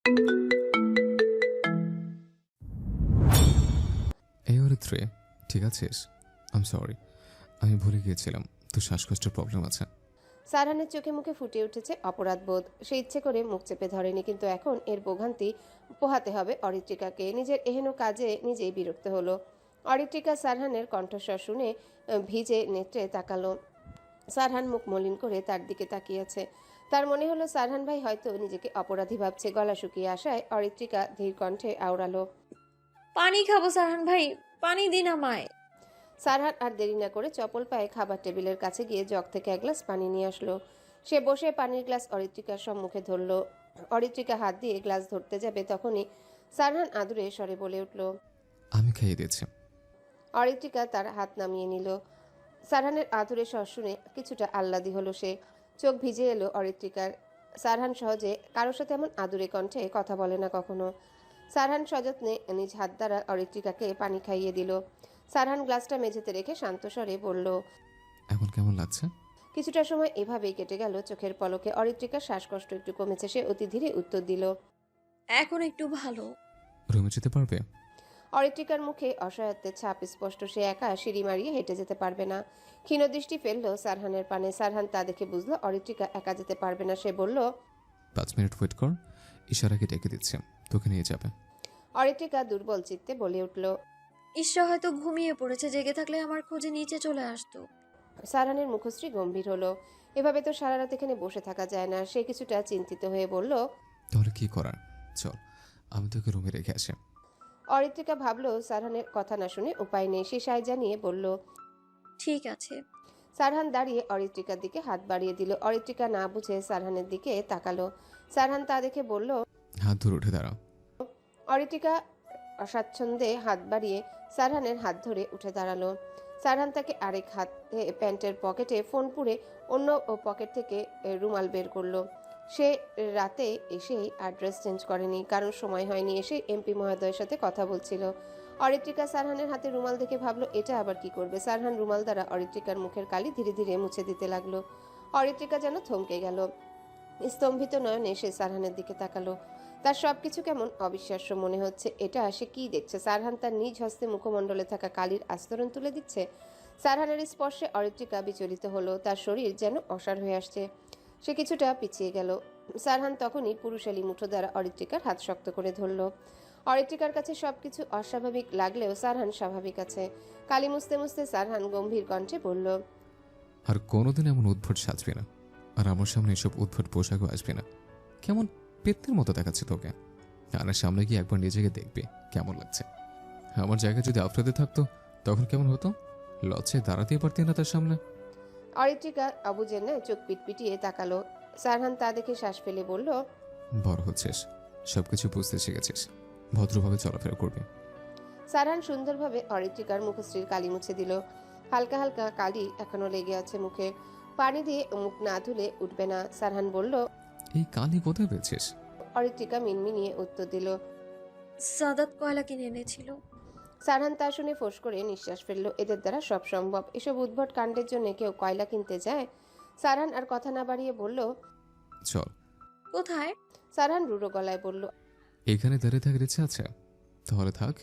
এই অরিত্রে, ঠিক আছিস? আম সরি, আমি ভুলে গিয়েছিলাম তোর শ্বাসকষ্টের প্রবলেম আছে। সারহানের চোখে মুখে ফুটে উঠেছে অপরাধবোধ। সে ইচ্ছে করে মুখ চেপে ধরেনি, কিন্তু এখন এর ভোগান্তি পোহাতে হবে অরিত্রিকাকে। নিজের এহেন কাজে নিজেই বিরক্ত হলো। অরিত্রিকা সারহানের কণ্ঠস্বর শুনে ভিজে নেত্রে তাকালো। সারহান মুখ মলিন করে তার দিকে তাকিয়েছে। তার মনে হলো সারহান ভাই হয়তো নিজেকে অপরাধী ভাবছে। গলা শুকিয়ে আসায় অরিত্রিকা ধীর কণ্ঠে আওড়ালো, পানি খাবো সারহান ভাই, পানি দিন আমায়। সারহান আর দেরি না করে চপল পায়ে খাবার টেবিলের কাছে গিয়ে জগ থেকে এক গ্লাস পানি নিয়ে আসলো। সে বসে পানির গ্লাস অরিত্রিকার সম্মুখে ধরল। অরিত্রিকা হাত দিয়ে গ্লাস ধরতে যাবে, তখনই সারহান আদুরে স্বরে বলে উঠল। আমি খাইয়ে দিয়েছি। অরিত্রিকা তার হাত নামিয়ে নিল। সারহানের আদুরে স্বর শুনে কিছুটা আহ্লাদি হলো সে। চোখ ভিজে এলো অরিত্রিকার। সারহান সহজে কারোর সাথে এমন আদুরে কণ্ঠে কথা বলে না কখনো। সারহান সযত্নে নিজ হাত দ্বারা অরিত্রিকাকে পানি খাইয়ে দিল। সারহান গ্লাসটা মেঝেতে রেখে শান্ত স্বরে বলল, এখন কেমন লাগছে? কিছুটা সময় এভাবেই কেটে গেল চোখের পলকে। অরিত্রিকার শ্বাসকষ্ট একটু কমেছে। সে অতি ধীরে উত্তর দিল, এখন একটু ভালো। রুমে যেতে পারবে? অরিত্রিকার মুখে অসহায়ত্বের ছাপ স্পষ্ট। সে একা সিঁড়ি মারিয়ে হেঁটে যেতে পারবে না। ক্ষীণ দৃষ্টি ফেলল সারহানের পানে। সারহান তা দেখে বুঝলো অরিত্রিকা একা যেতে পারবে না। সে বলল, 5 মিনিট ওয়েট কর, ইশারাকে ডেকে দিচ্ছি, তোকে নিয়ে যাবে। অরিত্রিকা দুর্বল চিত্তে বলে উঠল। ঈশ্বর হয়তো ঘুমিয়ে পড়েছে, জেগে থাকলে আমার খোঁজে নিচে চলে আসতো। সারহানের মুখশ্রী গম্ভীর হলো। এভাবে তো সারা রাত এখানে বসে থাকা যায় না। সে কিছুটা চিন্তিত হয়ে বলল, তাহলে কি করার, চল আমি তোকে রুমে রেখে আসি। অরিত্রিকা ভাবলো সারহানের কথা না শুনে উপায় নেই। সে সায় জানিয়ে বলল, ঠিক আছে। সারহান দাঁড়িয়ে অরিত্রিকার দিকে হাত বাড়িয়ে দিল। অরিত্রিকা না বুঝে সারহানের দিকে তাকালো। সারহান তা দেখে বলল, হাত ধরে উঠে দাঁড়াও। অরিত্রিকা অস্বাচ্ছন্দ্যে হাত বাড়িয়ে সারহানের হাত ধরে উঠে দাঁড়ালো। সারহান তাকে আরেক হাতে প্যান্টের পকেটে ফোন পুরে অন্য পকেট থেকে রুমাল বের করলো। সে রাতে এসেই আর ড্রেস চেঞ্জ করেনি, কারণ সময় হয়নি। এসে এমপি মহোদয়ের সাথে কথা বলছিল। অরিত্রিকা সারহানের হাতে রুমাল দেখে ভাবলো এটা আবার কি করবে। সারহান রুমাল দ্বারা অরিত্রিকার মুখের কালি ধীরে ধীরে মুছে দিতে লাগলো। অরিত্রিকা যেন থমকে গেল। স্তম্ভিত নয়নে সে সারহানের দিকে তাকালো। তার সবকিছু কেমন অবিশ্বাস্য মনে হচ্ছে। এটা সে কি দেখছে? সারহান তার নিজ হস্তে মুখমণ্ডলে থাকা কালির আস্তরণ তুলে দিচ্ছে। সারহানের স্পর্শে অরিত্রিকা বিচলিত হলো। তার শরীর যেন অসাড় হয়ে আসছে। সে কিছুটা পিছিয়ে গেল। সারহান তখনই পুরুষালী মুঠো দ্বারা অরিত্রিকার হাত শক্ত করে ধরল। অরিত্রিকার কাছে সবকিছু অস্বাভাবিক লাগলেও সারহান স্বাভাবিক আছে। কালি মুছতে মুছতে সারহান গম্ভীর কণ্ঠে বলল, আর কোনোদিন এমন উদ্ভট সাজবি না, আর আমার সামনে এসব উদ্ভট পোশাকও আসবি না। কেমন পেত্তের মতো দেখাচ্ছে তোকে। আর সামনে গিয়ে একবার নিজেকে দেখবি কেমন লাগছে। আমার জায়গায় যদি আফ্রিদি থাকতো তখন কেমন হতো? লজ্জায় দাঁড়াতেই পারতি না তার সামনে। অরিত্রিকা অবুঝের ন্যায় চোখ পিটপিটিয়ে তাকালো। সারহান তা দেখে শ্বাস ফেলে বলল, বড় হচ্ছিস, সবকিছু বুঝতে শিখেছিস, ভদ্রভাবে চলাফেরা করবি। সারহান সুন্দরভাবে অরিত্রিকার মুখশ্রীর কালি মুছে দিল। হালকা হালকা কালি এখনো লেগে আছে মুখে। পানি দিয়ে মুখ না ধুলে উঠবে না। সারহান বলল, এই কালি কোথায় পেয়েছিস? অরিত্রিকা মিনমিনিয়ে উত্তর দিল। সাদাত কয়লা কিনে এনেছিল। সারহান তা শুনে ফোঁস করে নিঃশ্বাস ফেলল। এদের দ্বারা সব সম্ভব। এসব উদ্ভট কাণ্ডের জন্য কেউ কয়লা কিনতে যায়? সারহান আর কথা না বাড়িয়ে বলল, চল। কোথায়? সারহান রুড়ো গলায় বলল। এখানে দাঁড়িয়ে থাকার ইচ্ছে আছে? তাহলে থাক,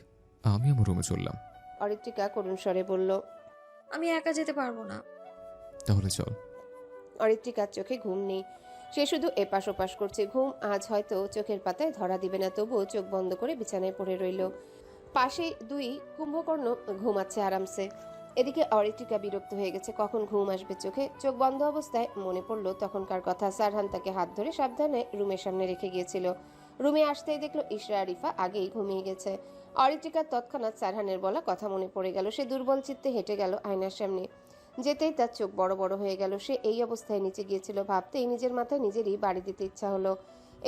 আমি আমার রুমে চললাম। অরিত্রিকা করুণ স্বরে বলল, আমি একা যেতে পারবো না। তাহলে চল। অরিত্রিকার চোখে ঘুম নেই। সে শুধু এপাশ ওপাশ করছে। ঘুম আজ হয়তো চোখের পাতায় ধরা দিবে না। তবুও চোখ বন্ধ করে বিছানায় পড়ে রইল। পাশে দুই কুম্ভকর্ণ ঘুমাচ্ছে আরামসে। এদিকে অরিত্রিকা বিরক্ত হয়ে গেছে। কখন ঘুম আসবে চোখে? চোখ বন্ধ অবস্থায় মনে পড়ল তখনকার কথা। সারহান তাকে হাত ধরে সাবধানে রুমের সামনে রেখে গিয়েছিল। রুমে আসতেই দেখলো ইশরা আরিফা আগেই ঘুমিয়ে গেছে। অরিত্রিকার তৎক্ষণাৎ সারহানের বলা কথা মনে পড়ে গেল। সে দুর্বল চিত্তে হেঁটে গেল আয়নার সামনে। যেতেই তার চোখ বড় বড় হয়ে গেল। সে এই অবস্থায় নিচে গিয়েছিল। ভাবতেই নিজের মাথায় নিজেরই বাড়ি দিতে ইচ্ছা হলো।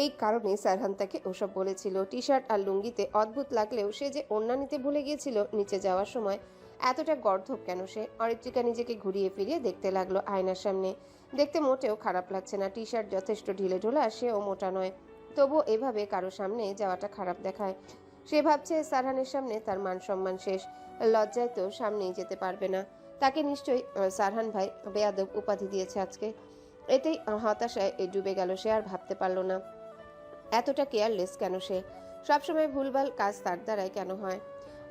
এই কারণে সারহান তাকে ওসব বলেছিল। টি শার্ট আর লুঙ্গিতে অদ্ভুত লাগলেও সে যে ওড়না নিতে ভুলে গিয়েছিল নিচে যাওয়ার সময়। এতটা গর্ধব কেন সে? অরিত্রিকা নিজেকে ঘুরিয়ে ফিরিয়ে দেখতে লাগলো আয়নার সামনে। দেখতে মোটেও খারাপ লাগছে না। টি শার্ট যথেষ্ট ঢিলেঢোলা, সেও মোটা নয়। তবুও এভাবে কারো সামনে যাওয়াটা খারাপ দেখায়। সে ভাবছে সারহানের সামনে তার মান সম্মান শেষ। লজ্জায় তো সামনেই যেতে পারবে না। তাকে নিশ্চয়ই সারহান ভাই বেয়াদব উপাধি দিয়েছে আজকে। এতেই হতাশায় ডুবে গেল সে। আর ভাবতে পারল না। এতটা কেয়ারলেস কেন সে? সবসময় ভুলভাল কাজ তার দ্বারাই কেন হয়?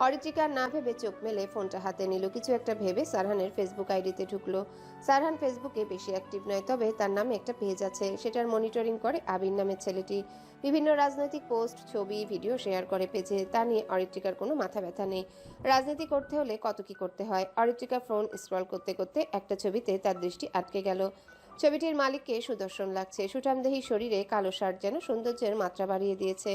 অরিত্রিকা না ভেবে চোখ মেলে ফোনটা হাতে নিল। কিছু একটা ভেবে সারহানের ফেসবুক আইডিতে ঢুকলো। সারহান ফেসবুকে বেশি অ্যাক্টিভ নয়, তবে তার নামে একটা পেজ আছে, সেটার মনিটরিং করে আবির নামের ছেলেটি। বিভিন্ন রাজনৈতিক পোস্ট, ছবি, ভিডিও শেয়ার করে পেজে। তা নিয়ে অরিত্রিকার কোনো মাথা ব্যথা নেই। রাজনীতি করতে হলে কত কি করতে হয়। অরিত্রিকা ফোন স্ক্রল করতে করতে একটা ছবিতে তার দৃষ্টি আটকে গেল। ছবিটির মালিককে সুদর্শন লাগছে। সুঠামদেহী শরীরে কালো শার্ট যেন সৌন্দর্যের মাত্রা বাড়িয়ে দিয়েছে।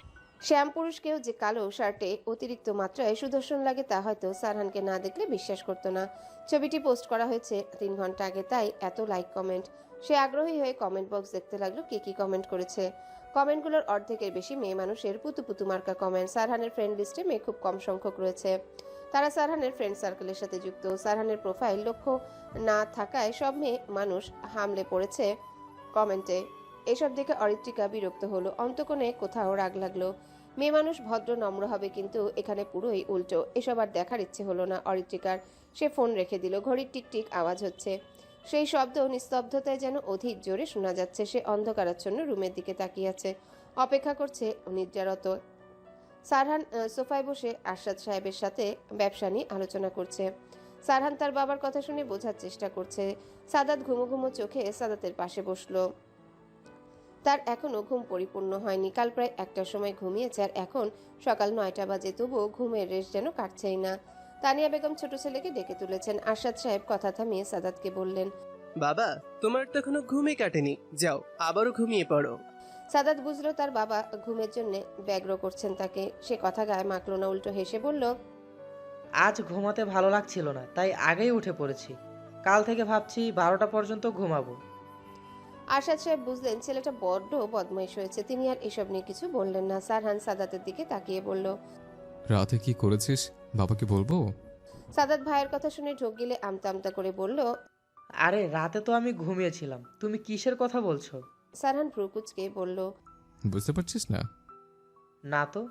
শ্যাম পুরুষকেও যে কালো শার্টে অতিরিক্ত মাত্রায় সুদর্শন লাগে তা হয়তো সারহানকে না দেখলে বিশ্বাস করতো না। ছবিটি পোস্ট করা হয়েছে 3 ঘন্টা আগে, তাই এত লাইক কমেন্ট। সে আগ্রহী হয়ে কমেন্ট বক্স দেখতে লাগলো কে কি কমেন্ট করেছে। কমেন্টগুলোর অর্ধেকের বেশি মেয়ে মানুষের পুতু পুতু মার্কা কমেন্ট। সারহানের ফ্রেন্ড লিস্টে মেয়ে খুব কম সংখ্যক রয়েছে। তারা সারহানের ফ্রেন্ড সার্কেলের সাথে যুক্ত। সারহানের প্রোফাইল লক্ষ্য না থাকায় সব মেয়ে মানুষ হামলে পড়েছে কমেন্টে। এসব দেখে অরিত্রিকা বিরক্ত হলো। অন্তকোণে কোথাও রাগ লাগলো। মেয়ে মানুষ ভদ্র নম্র হবে, কিন্তু এখানে পুরোই উল্টো। এসব আর দেখার ইচ্ছে হলো না অরিত্রিকার। সে ফোন রেখে দিল। ঘড়ির টিকটিক আওয়াজ হচ্ছে। সেই শব্দ নিস্তব্ধতায় যেন অধিক জোরে শোনা যাচ্ছে। সে অন্ধকারাচ্ছন্ন রুমের দিকে তাকিয়ে আছে, অপেক্ষা করছে নিদ্রারত। সারহান সোফায় বসে আরশাদ সাহেবের সাথে ব্যবসা নিয়ে আলোচনা করছে। সারহান তার বাবার কথা শুনে বোঝার চেষ্টা করছে। সাদাত ঘুমো ঘুমো চোখে সাদাতের পাশে বসলো। তার এখনো ঘুম পরিপূর্ণ হয়নি। কাল প্রায় 1টার সময় ঘুমিয়েছে, আর এখন সকাল 9টা বাজে, তবুও ঘুমের রেশ যেন কাটছেই না। তানিয়া বেগম ছোট ছেলেকে ডেকে তুলেছেন। আরশাদ সাহেব কথা থামিয়ে সাদাতকে বললেন, বাবা, তোমার তো এখনো ঘুমই কাটেনি, যাও আবারও ঘুমিয়ে পড়ো। সাদাত বুঝলো তার বাবা ঘুমের জন্য ব্যগ্র করছেন তাকে। সে কথা গায়ে মাখলো না, উল্টো হেসে বলল, আজ ঘুমাতে ভালো লাগছিল না, তাই আগেই উঠে পড়েছি। কাল থেকে ভাবছি 12টা পর্যন্ত ঘুমাবো। আরশাদ সাহেব বুঝলেন ছেলেটা বড্ড বদমাইশ হয়েছে। তিনি আর এসব নিয়ে কিছু বললেন না। সারহান সাদাতের দিকে তাকিয়ে বলল, রাতে কি করেছিস বাবাকে বলবো? সাদাত ভাইয়ের কথা শুনে ঢোক গিলে আমতা আমতা করে বলল, আরে রাতে তো আমি ঘুমিয়েছিলাম, তুমি কিসের কথা বলছো? সারহান ভ্রুকুচকে বলল, বুঝতে পারছিস না? না তো।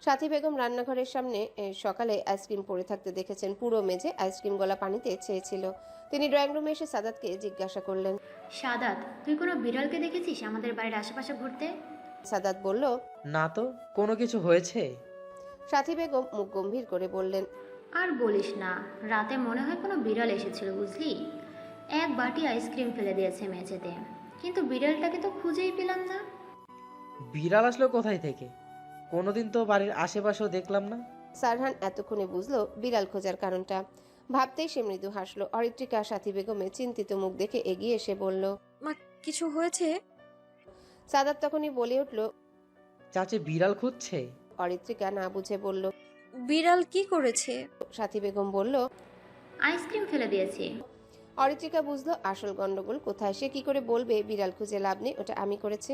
সাথী বেগম রান্নাঘরের সামনে সকালে আইসক্রিম পড়ে থাকতে দেখেছেন। পুরো মেঝে আইসক্রিম গলা পানিতে ছেয়েছিল। তিনি ড্রয়িং রুমে এসে সাদাতকে জিজ্ঞাসা করলেন, সাদাত, তুই কোনো বিড়ালকে দেখেছিস আমাদের বাড়ির আশেপাশে ঘুরতে? সাদাত বলল, না তো, কোনো কিছু হয়েছে? সাথী বেগম মুখ গম্ভীর করে বললেন, আর বলিস না, রাতে মনে হয় কোনো বিড়াল এসেছিল বুঝলি। এক বাটি আইসক্রিম ফেলে দিয়েছে মেঝেতে, কিন্তু বিড়ালটাকে তো খুঁজেই পেলাম না। বিড়াল আসলো কোথায় থেকে? কোনোদিন তো বাড়ির আশেপাশেও দেখলাম না। সারহান এতক্ষণে বুঝলো বিড়াল খোঁজার কারণটা। ভাবতেই সে মৃদু হাসলো। অরিত্রিকা সাথী বেগমের চিন্তিত মুখ দেখে এগিয়ে এসে বলল, মা, কিছু হয়েছে? সাদাত তখনই বলে উঠল। চাচি বিড়াল খুঁজছে? অরিত্রিকা না বুঝে বলল। বিড়াল কি করেছে? সাথী বেগম বলল, আইসক্রিম ফেলে দিয়েছি। অরিত্রিকা বুঝলো আসল গন্ডগোল কোথায়। সে কি করে বলবে বিড়াল খুঁজে লাভ নেই, ওটা আমি করেছি।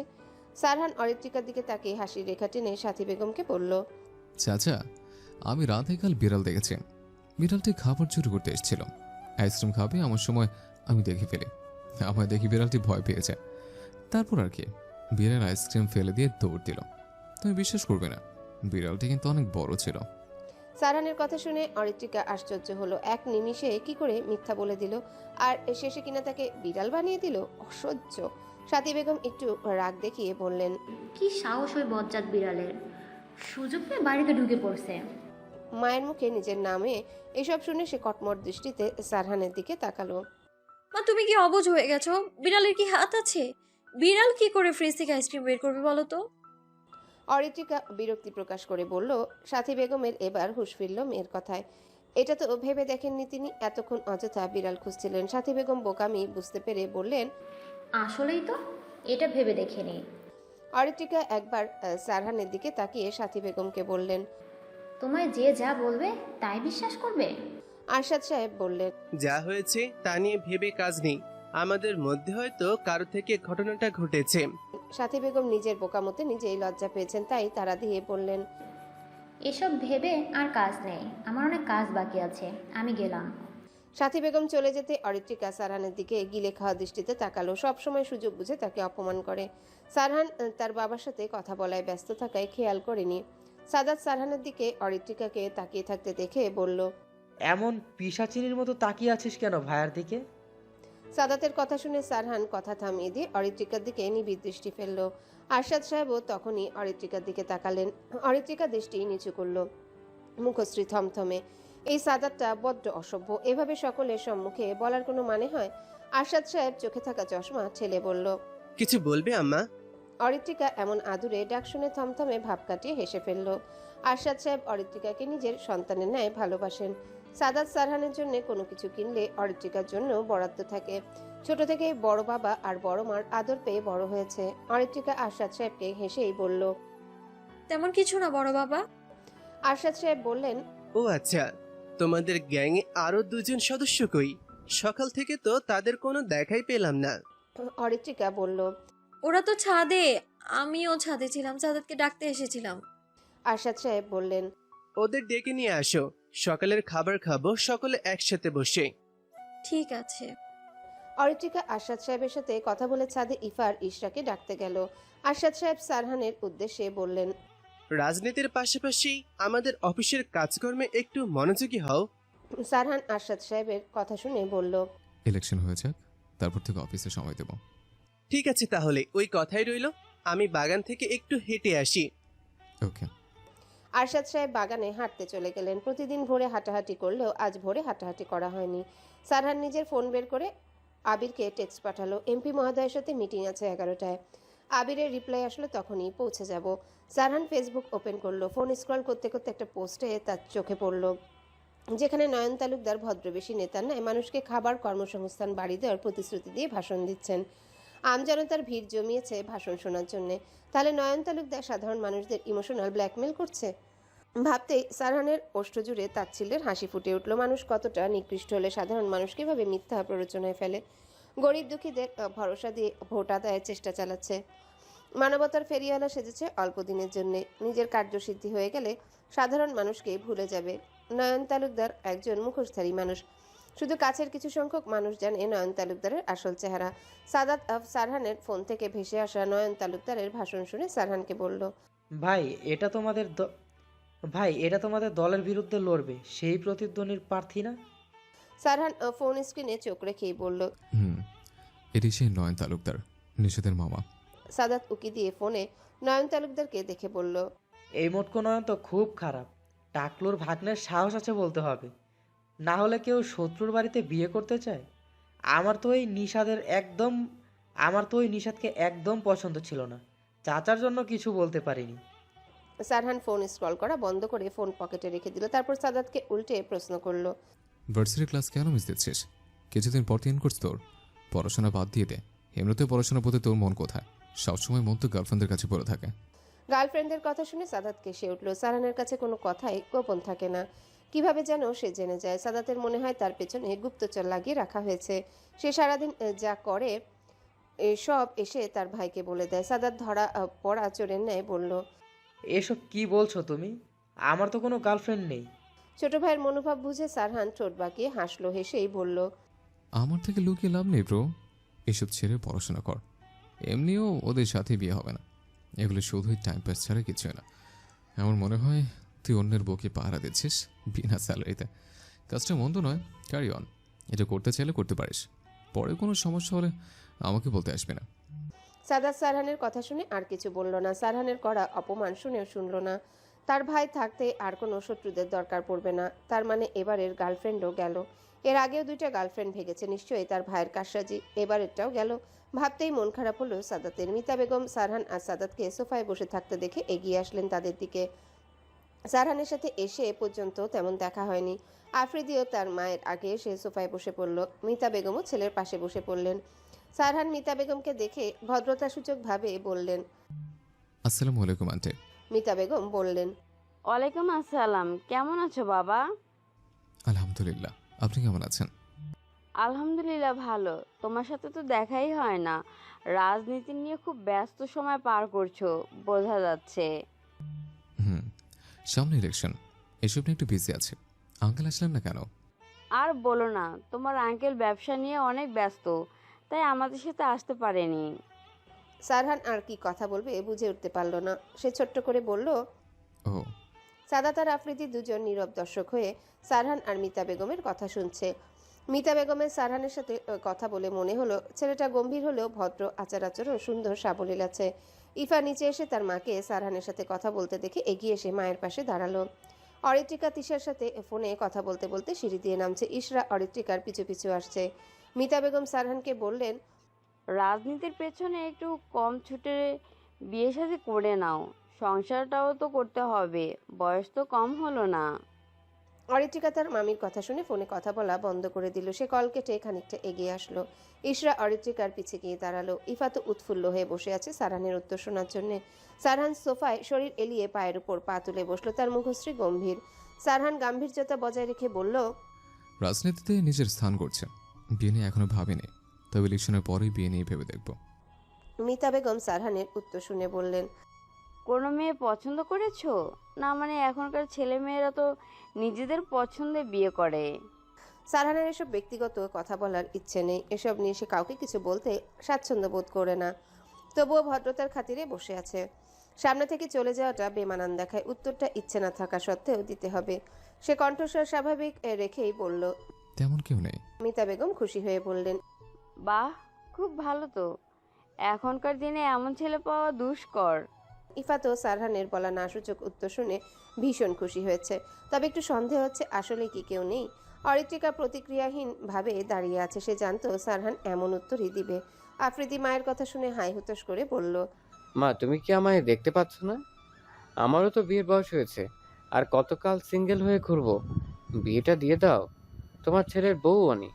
সারহান অরিত্রিকার দিকে তাকিয়ে হাসির রেখা টেনে সাথী বেগমকে বলল, চাচা, আমি রাতে কাল বিড়াল দেখেছি। বিড়ালটি খাবার চুরি করতে এসেছিল। আইসক্রিম খাবে আমার সময় আমি দেখে ফেলি। আমায় দেখি বিড়ালটি ভয় পেয়েছে। তারপর আর কি, বিড়াল আইসক্রিম ফেলে দিয়ে দৌড় দিল। তুমি বিশ্বাস করবে না, বিড়ালটি কিন্তু অনেক বড় ছিল। সারহানের কথা শুনে অরিত্রিকা আশ্চর্য হলো। এক নিমিষে কি করে মিথ্যা বলে দিল, আর শেষে কিনা তাকে বিড়াল বানিয়ে দিল। অসহ্য। সাথী বেগম একটু রাগ দেখিয়ে বললেন, কি সাহস ওই বজ্জাত বিড়ালের, সুযোগ পেয়ে বাড়িতে ঢুকে পড়ছে। মায়ের মুখে নিজের নামে এসব শুনে সে কটমট দৃষ্টিতে সারহানের দিকে তাকালো। মা, তুমি কি অবুঝ হয়ে গেছো? বিড়ালের কি হাত আছে? বিড়াল কি করে ফ্রিজ থেকে আইসক্রিম বের করবে বলো তো? অরিত্রিকা বিরক্তি প্রকাশ করে বলল। সাথী বেগমের এবার হুঁশ ফিরল মেয়ের কথায়। এটা তো ভেবে দেখেননি তিনি। এতক্ষণ অযথা বিড়াল খুঁজছিলেন। সাথী বেগম বোকামি বুঝতে পেরে বললেন, আসলেই তো, এটা ভেবে দেখিনি। অরিত্রিকা একবার সারহানের দিকে তাকিয়ে সাথী বেগমকে বললেন, তোমায় যে যা বলবে তাই বিশ্বাস করবে? আরশাদ সাহেব বললেন, যা হয়েছে তা নিয়ে ভেবে কাজ নেই, আমাদের মধ্যে হয়তো কারো থেকে ঘটনাটা ঘটেছে। সাথী বেগম নিজের বোকামতে নিজেই লজ্জা পেয়েছেন, তাই তারা দিয়ে বললেন, এসব ভেবে আর কাজ নেই, আমার অনেক কাজ বাকি আছে, আমি গেলাম। সাথী বেগম চলে যেতে অরিত্রিকা সারহানের দিকে গিলে খাওয়া দৃষ্টিতে তাকালো। সবসময় সুযোগ বুঝে তাকে অপমান করে। সারহান তার বাবার সাথে কথা বলায় ব্যস্ত থাকায় খেয়াল করেনি। সাদাত সারহানের দিকে অরিত্রিকাকে তাকিয়ে থাকতে দেখে বলল, এমন পিশাচিনীর মতো তাকিয়ে আছিস কেন ভাইয়ার দিকে? সাদাতের কথা শুনে সারহান কথা থামিয়ে দিয়ে অরিত্রিকার দিকে নিবিড় দৃষ্টি ফেলল। আরশাদ সাহেবও তখনই অরিত্রিকার দিকে তাকালেন। অরিত্রিকা দৃষ্টি নিচু করল, মুখশ্রী থমথমে। এই সাদাতটা বড্ড অসভ্য, এভাবে সকলের সম্মুখে বলার কোনো মানে হয়? আরশাদ সাহেব চোখে থাকা চশমা ঠেলে বলল। কিছু বলবে আম্মা? অরিত্রিকা এমন আদুরে ডাক শুনে থমথমে ভাব কাটিয়ে হেসে ফেলল। আরশাদ সাহেব অরিত্রিকাকে নিজের সন্তানের ন্যায় ভালোবাসেন। সাদাত সারহানের জন্য কোনো কিছু কিনলে অরিত্রিকার জন্য বরাদ্দ থাকে। ছোট থেকে বড় বাবা আর বড় মার আদর পেয়ে বড় হয়েছে। অরিত্রিকা আরশাদ সাহেবকে হেসেই বলল। তেমন কিছু না বড় বাবা। আরশাদ সাহেব বললেন, ও আচ্ছা, তোমাদের গ্যাংয়ে আরো দুজন সদস্য কই? সকাল থেকে তো তাদের কোনো দেখাই পেলাম না। অরিত্রিকা বলল। ওরা তো ছাদে, আমিও ছাদে ছিলাম, সাদাতকে ডাকতে এসেছিলাম। আরশাদ সাহেব বললেন, ওদের ডেকে নিয়ে আসো, সকালের খাবার খাবো সকলে একসাথে বসে। ঠিক আছে। অরিত্রিকা আরশাদ সাহেবের সাথে কথা বলে ছাদে ইফার ইশরাকে ডাকতে গেল। আরশাদ সাহেব সারহানের উদ্দেশ্যে বললেন, রাজনীতির পাশাপাশি আমাদের অফিসের কাজকর্মে একটু মনোযোগী হও। সারহান আরশাদ সাহেবের কথা শুনে বলল, ইলেকশন হয়ে যাক, তারপর থেকে অফিসে সময় দেব। ঠিক আছে তাহলে ওই কথাই রইল, আমি বাগান থেকে একটু হেঁটে আসি। ওকে। আরশাদ সাহেব বাগানে হাঁটতে চলে গেলেন। প্রতিদিন ভোরে হাঁটাহাঁটি করলেও আজ ভোরে হাঁটাহাঁটি করা হয়নি। সারহান নিজের ফোন বের করে আবিরকে টেক্সট পাঠালো, এমপি মহোদয়ের সাথে মিটিং আছে 11টায়। আবিরের রিপ্লাই আসলো, তখনই পৌঁছে যাব। সারহান ফেসবুক ওপেন করলো। ফোন স্ক্রল করতে করতে একটা পোস্টে তার চোখে পড়ল, যেখানে নয়ন তালুকদার ভদ্রবেশী নেতার ন্যায় মানুষকে খাবার, কর্মসংস্থান, বাড়ি দেওয়ার প্রতিশ্রুতি দিয়ে ভাষণ দিচ্ছেন। আমজনতার ভিড় জমিয়েছে ভাষণ শোনার জন্যে। তাহলে নয়ন তালুকদার সাধারণ মানুষদের ইমোশনাল ব্ল্যাকমেল করছে? ভাবতেই সারহানের ওষ্ঠজুড়ে তাচ্ছিল্যের হাসি ফুটে উঠল। মানুষ কতটা নিকৃষ্ট হলে সাধারণ মানুষ কিভাবে মিথ্যা প্ররোচনায় ফেলে, গরিব দুঃখীদের ভরসা দিয়ে ভোট আদায়ের চেষ্টা চালাচ্ছে। মানবতার ফেরিওয়ালা সেজেছে অল্প দিনের জন্য, নিজের কার্যসিদ্ধি হয়ে গেলে সাধারণ মানুষকে ভুলে যাবে। নয়ন তালুকদার একজন মুখোশধারী মানুষ। শুধু কাছের কিছু সংখ্যক মানুষ জানে নয়ন তালুকদারের আসল চেহারা। সাদাত সারহানের ফোন থেকে ভেসে আসা নয়ন তালুকদারের ভাষণ শুনে সারহানকে বলল, ভাই এটা তোমাদের দলের বিরুদ্ধে লড়বে সেই প্রতিদ্বন্দ্বীর প্রার্থী না? সারহান ফোন স্ক্রিনে চোখ রেখেই বলল, এটি সেই নয়ন তালুকদার, নিষেধের মামা। সাদাত উকি দিয়ে ফোনে নয়ন তালুকদারকে দেখে বলল, এই মোটকো নয়ন তো খুব খারাপ। টাকলুর ভাগ্নের সাহস আছে বলতে হবে, না হলে কেউ শত্রুর বাড়িতে বিয়ে করতে চায়? আমার তো ওই নিষাদকে একদম পছন্দ ছিল না, চাচার জন্য কিছু বলতে পারিনি। সারহান ফোন স্ক্রল করা বন্ধ করে ফোন পকেটে রেখে দিল। তারপর সাদাতকে উল্টে প্রশ্ন করলো, ভার্সিটির ক্লাস কেন মিস দিচ্ছিস? কিছুদিন পর তিন করছ তোর, পড়াশোনা বাদ দিয়ে দে। এমনিতে পড়াশোনার প্রতি তোর মন কোথায়? সবসময় মন তো গার্লফ্রেন্ডের কাছে পড়ে থাকে। গার্লফ্রেন্ডের কথা শুনে সাদাত কেসে উঠল। সারহানের কাছে কোনো কথাই গোপন থাকে না, কিভাবে যেন সে জেনে যায়। সাদাতের মনে হয় তার পেছনে গুপ্তচর লাগিয়ে রাখা হয়েছে। সে সারাদিন যা করে সব এসে তার ভাইকে বলে দেয়। সাদাত ধরা পড়া চোরের ন্যায় বলল, এসব কি বলছো তুমি? আমার তো কোনো গার্লফ্রেন্ড নেই। ছোট ভাইয়ের মনোভাব বুঝে সারহান ঠোঁট বাঁকিয়ে হাসলো, হেসেই বলল, আমার থেকে লুকিয়ে লাভ নেই ব্রো, এসব ছেড়ে পড়াশোনা কর। এমনিও ওদের সাথে বিয়ে হবে না, এগুলো শুধুই টাইম পাস ছাড়া কিছুই না। আমার মনে হয় তুই অন্যের বউকে পাহারা দিচ্ছিস বিনা স্যালারিতে। কাজটা মন্দ নয়, ক্যারি অন। এটা করতে চাইলে করতে পারিস, পরে কোনো সমস্যা হলে আমাকে বলতে আসবে না। সাদাত সারহানের কথা শুনে আর কিছু বলল না। সারহানের করা অপমান শুনেও শুনল না। তার ভাই থাকতে আর কোনো শত্রুদের দরকার পড়বে না। তার মানে এবারের গার্লফ্রেন্ডও গেল। এর আগেও 2টা গার্লফ্রেন্ড ভেঙেছে, নিশ্চয়ই তার ভাইয়ের কারসাজি। এবারেরটাও গেল। ভাবতেই মন খারাপ হলো সাদাতের। মিতা বেগম সারহান আর সাদাতকে সোফায় বসে থাকতে দেখে এগিয়ে আসলেন তাদের দিকে। সারহানের সাথে এসে পর্যন্ত তেমন দেখা হয়নি। আফ্রিদিও তার মায়ের আগে এসে সোফায় বসে পড়ল। মিতা বেগমও ছেলের পাশে বসে পড়লেন। সারহান মিতা বেগমকে দেখে ভদ্রতাসূচকভাবে বললেন, আসসালামু আলাইকুম আন্টি। মিতা বেগম বললেন, ওয়ালাইকুম আসসালাম। কেমন আছো বাবা? আলহামদুলিল্লাহ, আপনি কেমন আছেন? আলহামদুলিল্লাহ ভালো। তোমার সাথে তো দেখাই হয় না, রাজনীতি নিয়ে খুব ব্যস্ত সময় পার করছো বোঝা যাচ্ছে। সামনে ইলেকশন, এসব নিয়ে একটু বিজি আছে। আঙ্কেল আসলেন না কেন? আর বলো না, তোমার আঙ্কেল ব্যবসা নিয়ে অনেক ব্যস্ত, তাই আমাদের সাথে আসতে পারেনি। সারহান আর কি কথা বলবে বুঝে উঠতে পারল না। সে ছোট্ট করে বলল, ও। সাদাত আর আফ্রিদি দুজন নীরব দর্শক হয়ে সারহান আর মিতা বেগমের কথা শুনছে। মিতা বেগমের সারহানের সাথে কথা বলে মনে হলো ছেলেটা গম্ভীর হলেও ভদ্র, আচার আচরণ সুন্দর, সাবলীল আছে। ইফা নিচে এসে তার মাকে সারহানের সাথে কথা বলতে দেখে এগিয়ে এসে মায়ের পাশে দাঁড়ালো। অরিত্রিকা তিশার সাথে ফোনে কথা বলতে বলতে সিঁড়ি দিয়ে নামছে। ইশরা অরিত্রিকার পিছু পিছু আসছে। মিতা বেগম সারহানকে বললেন, রাজনীতির পেছনে একটু কম ছুটে বিয়ে শাদী করে নাও, সংসারটাও তো করতে হবে, বয়স তো কম হলো না। অরিত্রিকা তার মামির কথা শুনে ফোনে কথা বলা বন্ধ করে দিল। সে কল কেটে খানিকটা এগিয়ে আসলো। ইশরা অরিত্রিকার পিছে গিয়ে দাঁড়ালো। ইফা তো উৎফুল্ল হয়ে বসে আছে সারহানের উত্তর শোনার জন্য। সারহান সোফায় শরীর এলিয়ে পায়ের উপর পা তুলে বসলো। তার মুখশ্রী গম্ভীর। সারহান গাম্ভীর্যতা বজায় রেখে বলল, রাজনীতিতে নিজের স্থান করছে, বিয়ে নিয়ে এখনো ভাবিনি, তবে ইলেকশনের পরেই বিয়ে নিয়ে ভেবে দেখব। মিতা বেগম সারহানের উত্তর শুনে বললেন, কোনো মেয়ে পছন্দ করেছো? না মানে এখনকার ছেলে মেয়েরা তো নিজেদের পছন্দে বিয়ে করে। সারহানের এসব ব্যক্তিগত কথা বলার ইচ্ছে নেই। এসব নিয়ে সে কাউকে কিছু বলতে স্বাচ্ছন্দ্য বোধ করে না। তবুও ভদ্রতার খাতিরে বসে আছে। সামনে থেকে চলে যাওয়াটা বেমানান দেখায়। উত্তরটা ইচ্ছে না থাকা সত্ত্বেও দিতে হবে। সে কণ্ঠস্বর স্বাভাবিক রেখেই বলল। তেমন কেউ নেই। মিতা বেগম খুশি হয়ে বললেন, বাহ, খুব ভালো তো। এখনকার দিনে এমন ছেলে পাওয়া দুষ্কর। ইফাত সারহানের বলা নাসূচক উত্তর শুনে ভীষণ খুশি হয়েছে। তবে একটু সন্দেহ হচ্ছে, আসলে কি কেউ নেই? অরিত্রিকা প্রতিক্রিয়াহীন ভাবে দাঁড়িয়ে আছে। সে জানতো সারহান এমন উত্তরই দিবে। আফ্রিদি মায়ের কথা শুনে হাই হুতাশ করে বলল, মা, তুমি কি আমায় দেখতে পাচ্ছ না? আমারও তো বিয়ের বয়স হয়েছে, আর কতকাল সিঙ্গেল হয়ে ঘুরবো। বিয়েটা দিয়ে দাও, তোমার ছেলের বউ আনি।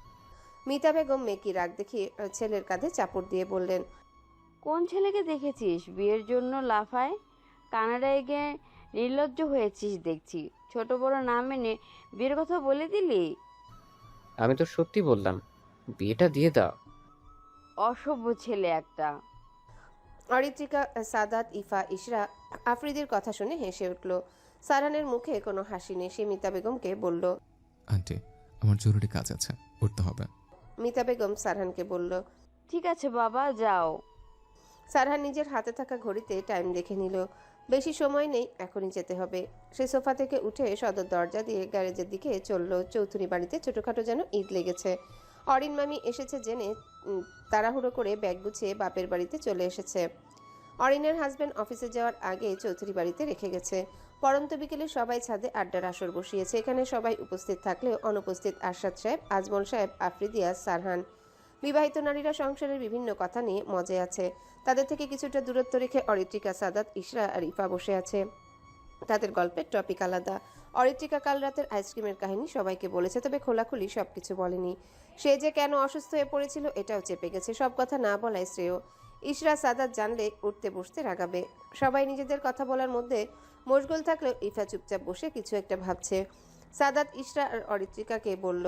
মিতা বেগম মেকি রাগ দেখিয়ে ছেলের কাঁধে চাপড় দিয়ে বললেন, কোন ছেলেকে দেখেছিস বিয়ের জন্য লাফায়? কানাডায় গিয়ে নির্লজ্জ হয়েছিস দেখছি। ছোট বড় না মেনে বিয়ের কথা বলে দিলি। আমি তো সত্যি বললাম, বিয়েটা দিয়ে দাও। অসভ্য ছেলে একটা। অরিত্রিকা, সাদাত, ইফা, ইশরা আফ্রিদির কথা শুনে হেসে উঠল। সারহানের মুখে কোনো হাসি নেই। সে মিতা বেগমকে বলল, আন্টি, আমার জরুরি কাজ আছে, উঠতে হবে। মিতা বেগম সারহানকে বলল, ঠিক আছে বাবা, যাও। সারহান নিজের হাতে থাকা ঘড়িতে টাইম দেখে নিল। বেশি সময় নেই, এখনই যেতে হবে। সে সোফা থেকে উঠে সদর দরজা দিয়ে গ্যারেজের দিকে চলল। চৌধুরী বাড়িতে ছোটখাটো যেন ঈদ লেগেছে। অরিন মামি এসেছে জেনে তাড়াহুড়ো করে ব্যাগ গুছিয়ে বাপের বাড়িতে চলে এসেছে। অরিনের হাজব্যান্ড অফিসে যাওয়ার আগে চৌধুরী বাড়িতে রেখে গেছে। পরন্ত বিকেলে সবাই ছাদে আড্ডার আসর বসিয়েছে। এখানে সবাই উপস্থিত থাকলেও অনুপস্থিত আরশাদ সাহেব, আজমল সাহেব, আফ্রিদিয়া, সারহান। বিবাহিত নারীরা সংসারের বিভিন্ন কথা নিয়ে মজে আছে। তাদের থেকে কিছুটা দূরত্ব রেখে অরিত্রিকা, সাদাত, ইশরা আর ইফা বসে আছে। তাদের গল্পের টপিক আলাদা। অরিত্রিকা কাল রাতের আইসক্রিমের কাহিনী সবাইকে বলেছে, তবে খোলাখুলি সবকিছু বলেনি। সে যে কেন অসুস্থ হয়ে পড়েছিল এটাও চেপে গেছে। সব কথা না বলাই শ্রেয়। ইশরা, সাদাত জানলে উঠতে বসতে রাগাবে। সবাই নিজেদের কথা বলার মধ্যে মশগুল থাকলেও ইফা চুপচাপ বসে কিছু একটা ভাবছে। সাদাত ইশরা আর অরিত্রিকাকে বলল,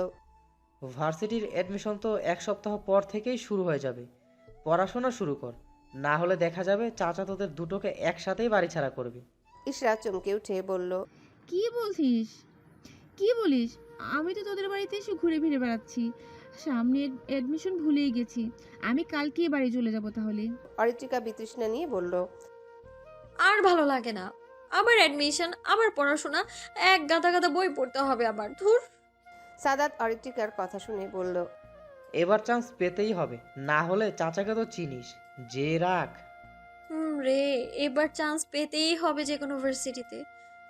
ভার্সিটির অ্যাডমিশন তো 1 সপ্তাহ পর থেকেই শুরু হয়ে যাবে। পড়াশোনা শুরু কর, না হলে দেখা যাবে চাচা তোদের দুটোকে একসাথেই বাড়ি ছাড়া করবে। ইশরা চমকে উঠে বলল, কি বলছিস? কি বলিস? আমি তো তোদের বাড়িতে এসে ঘুরে ফিরে বেড়াচ্ছি। সামনে অ্যাডমিশন ভুলেই গেছি। আমি কালকেই বাড়ি চলে যাব তাহলে। অরিত্রিকা বিতৃষ্ণা নিয়ে বলল, আর ভালো লাগে না। আবার অ্যাডমিশন, আবার পড়াশোনা, এক গাদা গাদা বই পড়তে হবে আবার, ধুর। সাদাত অরিত্রিকার কথা শুনে বলল, এবার চান্স পেতেই হবে, না হলে চাচাকে তো চিনিস, যে রাখ। রে, এবার চান্স পেতেই হবে যে কোনো ভার্সিটিতে।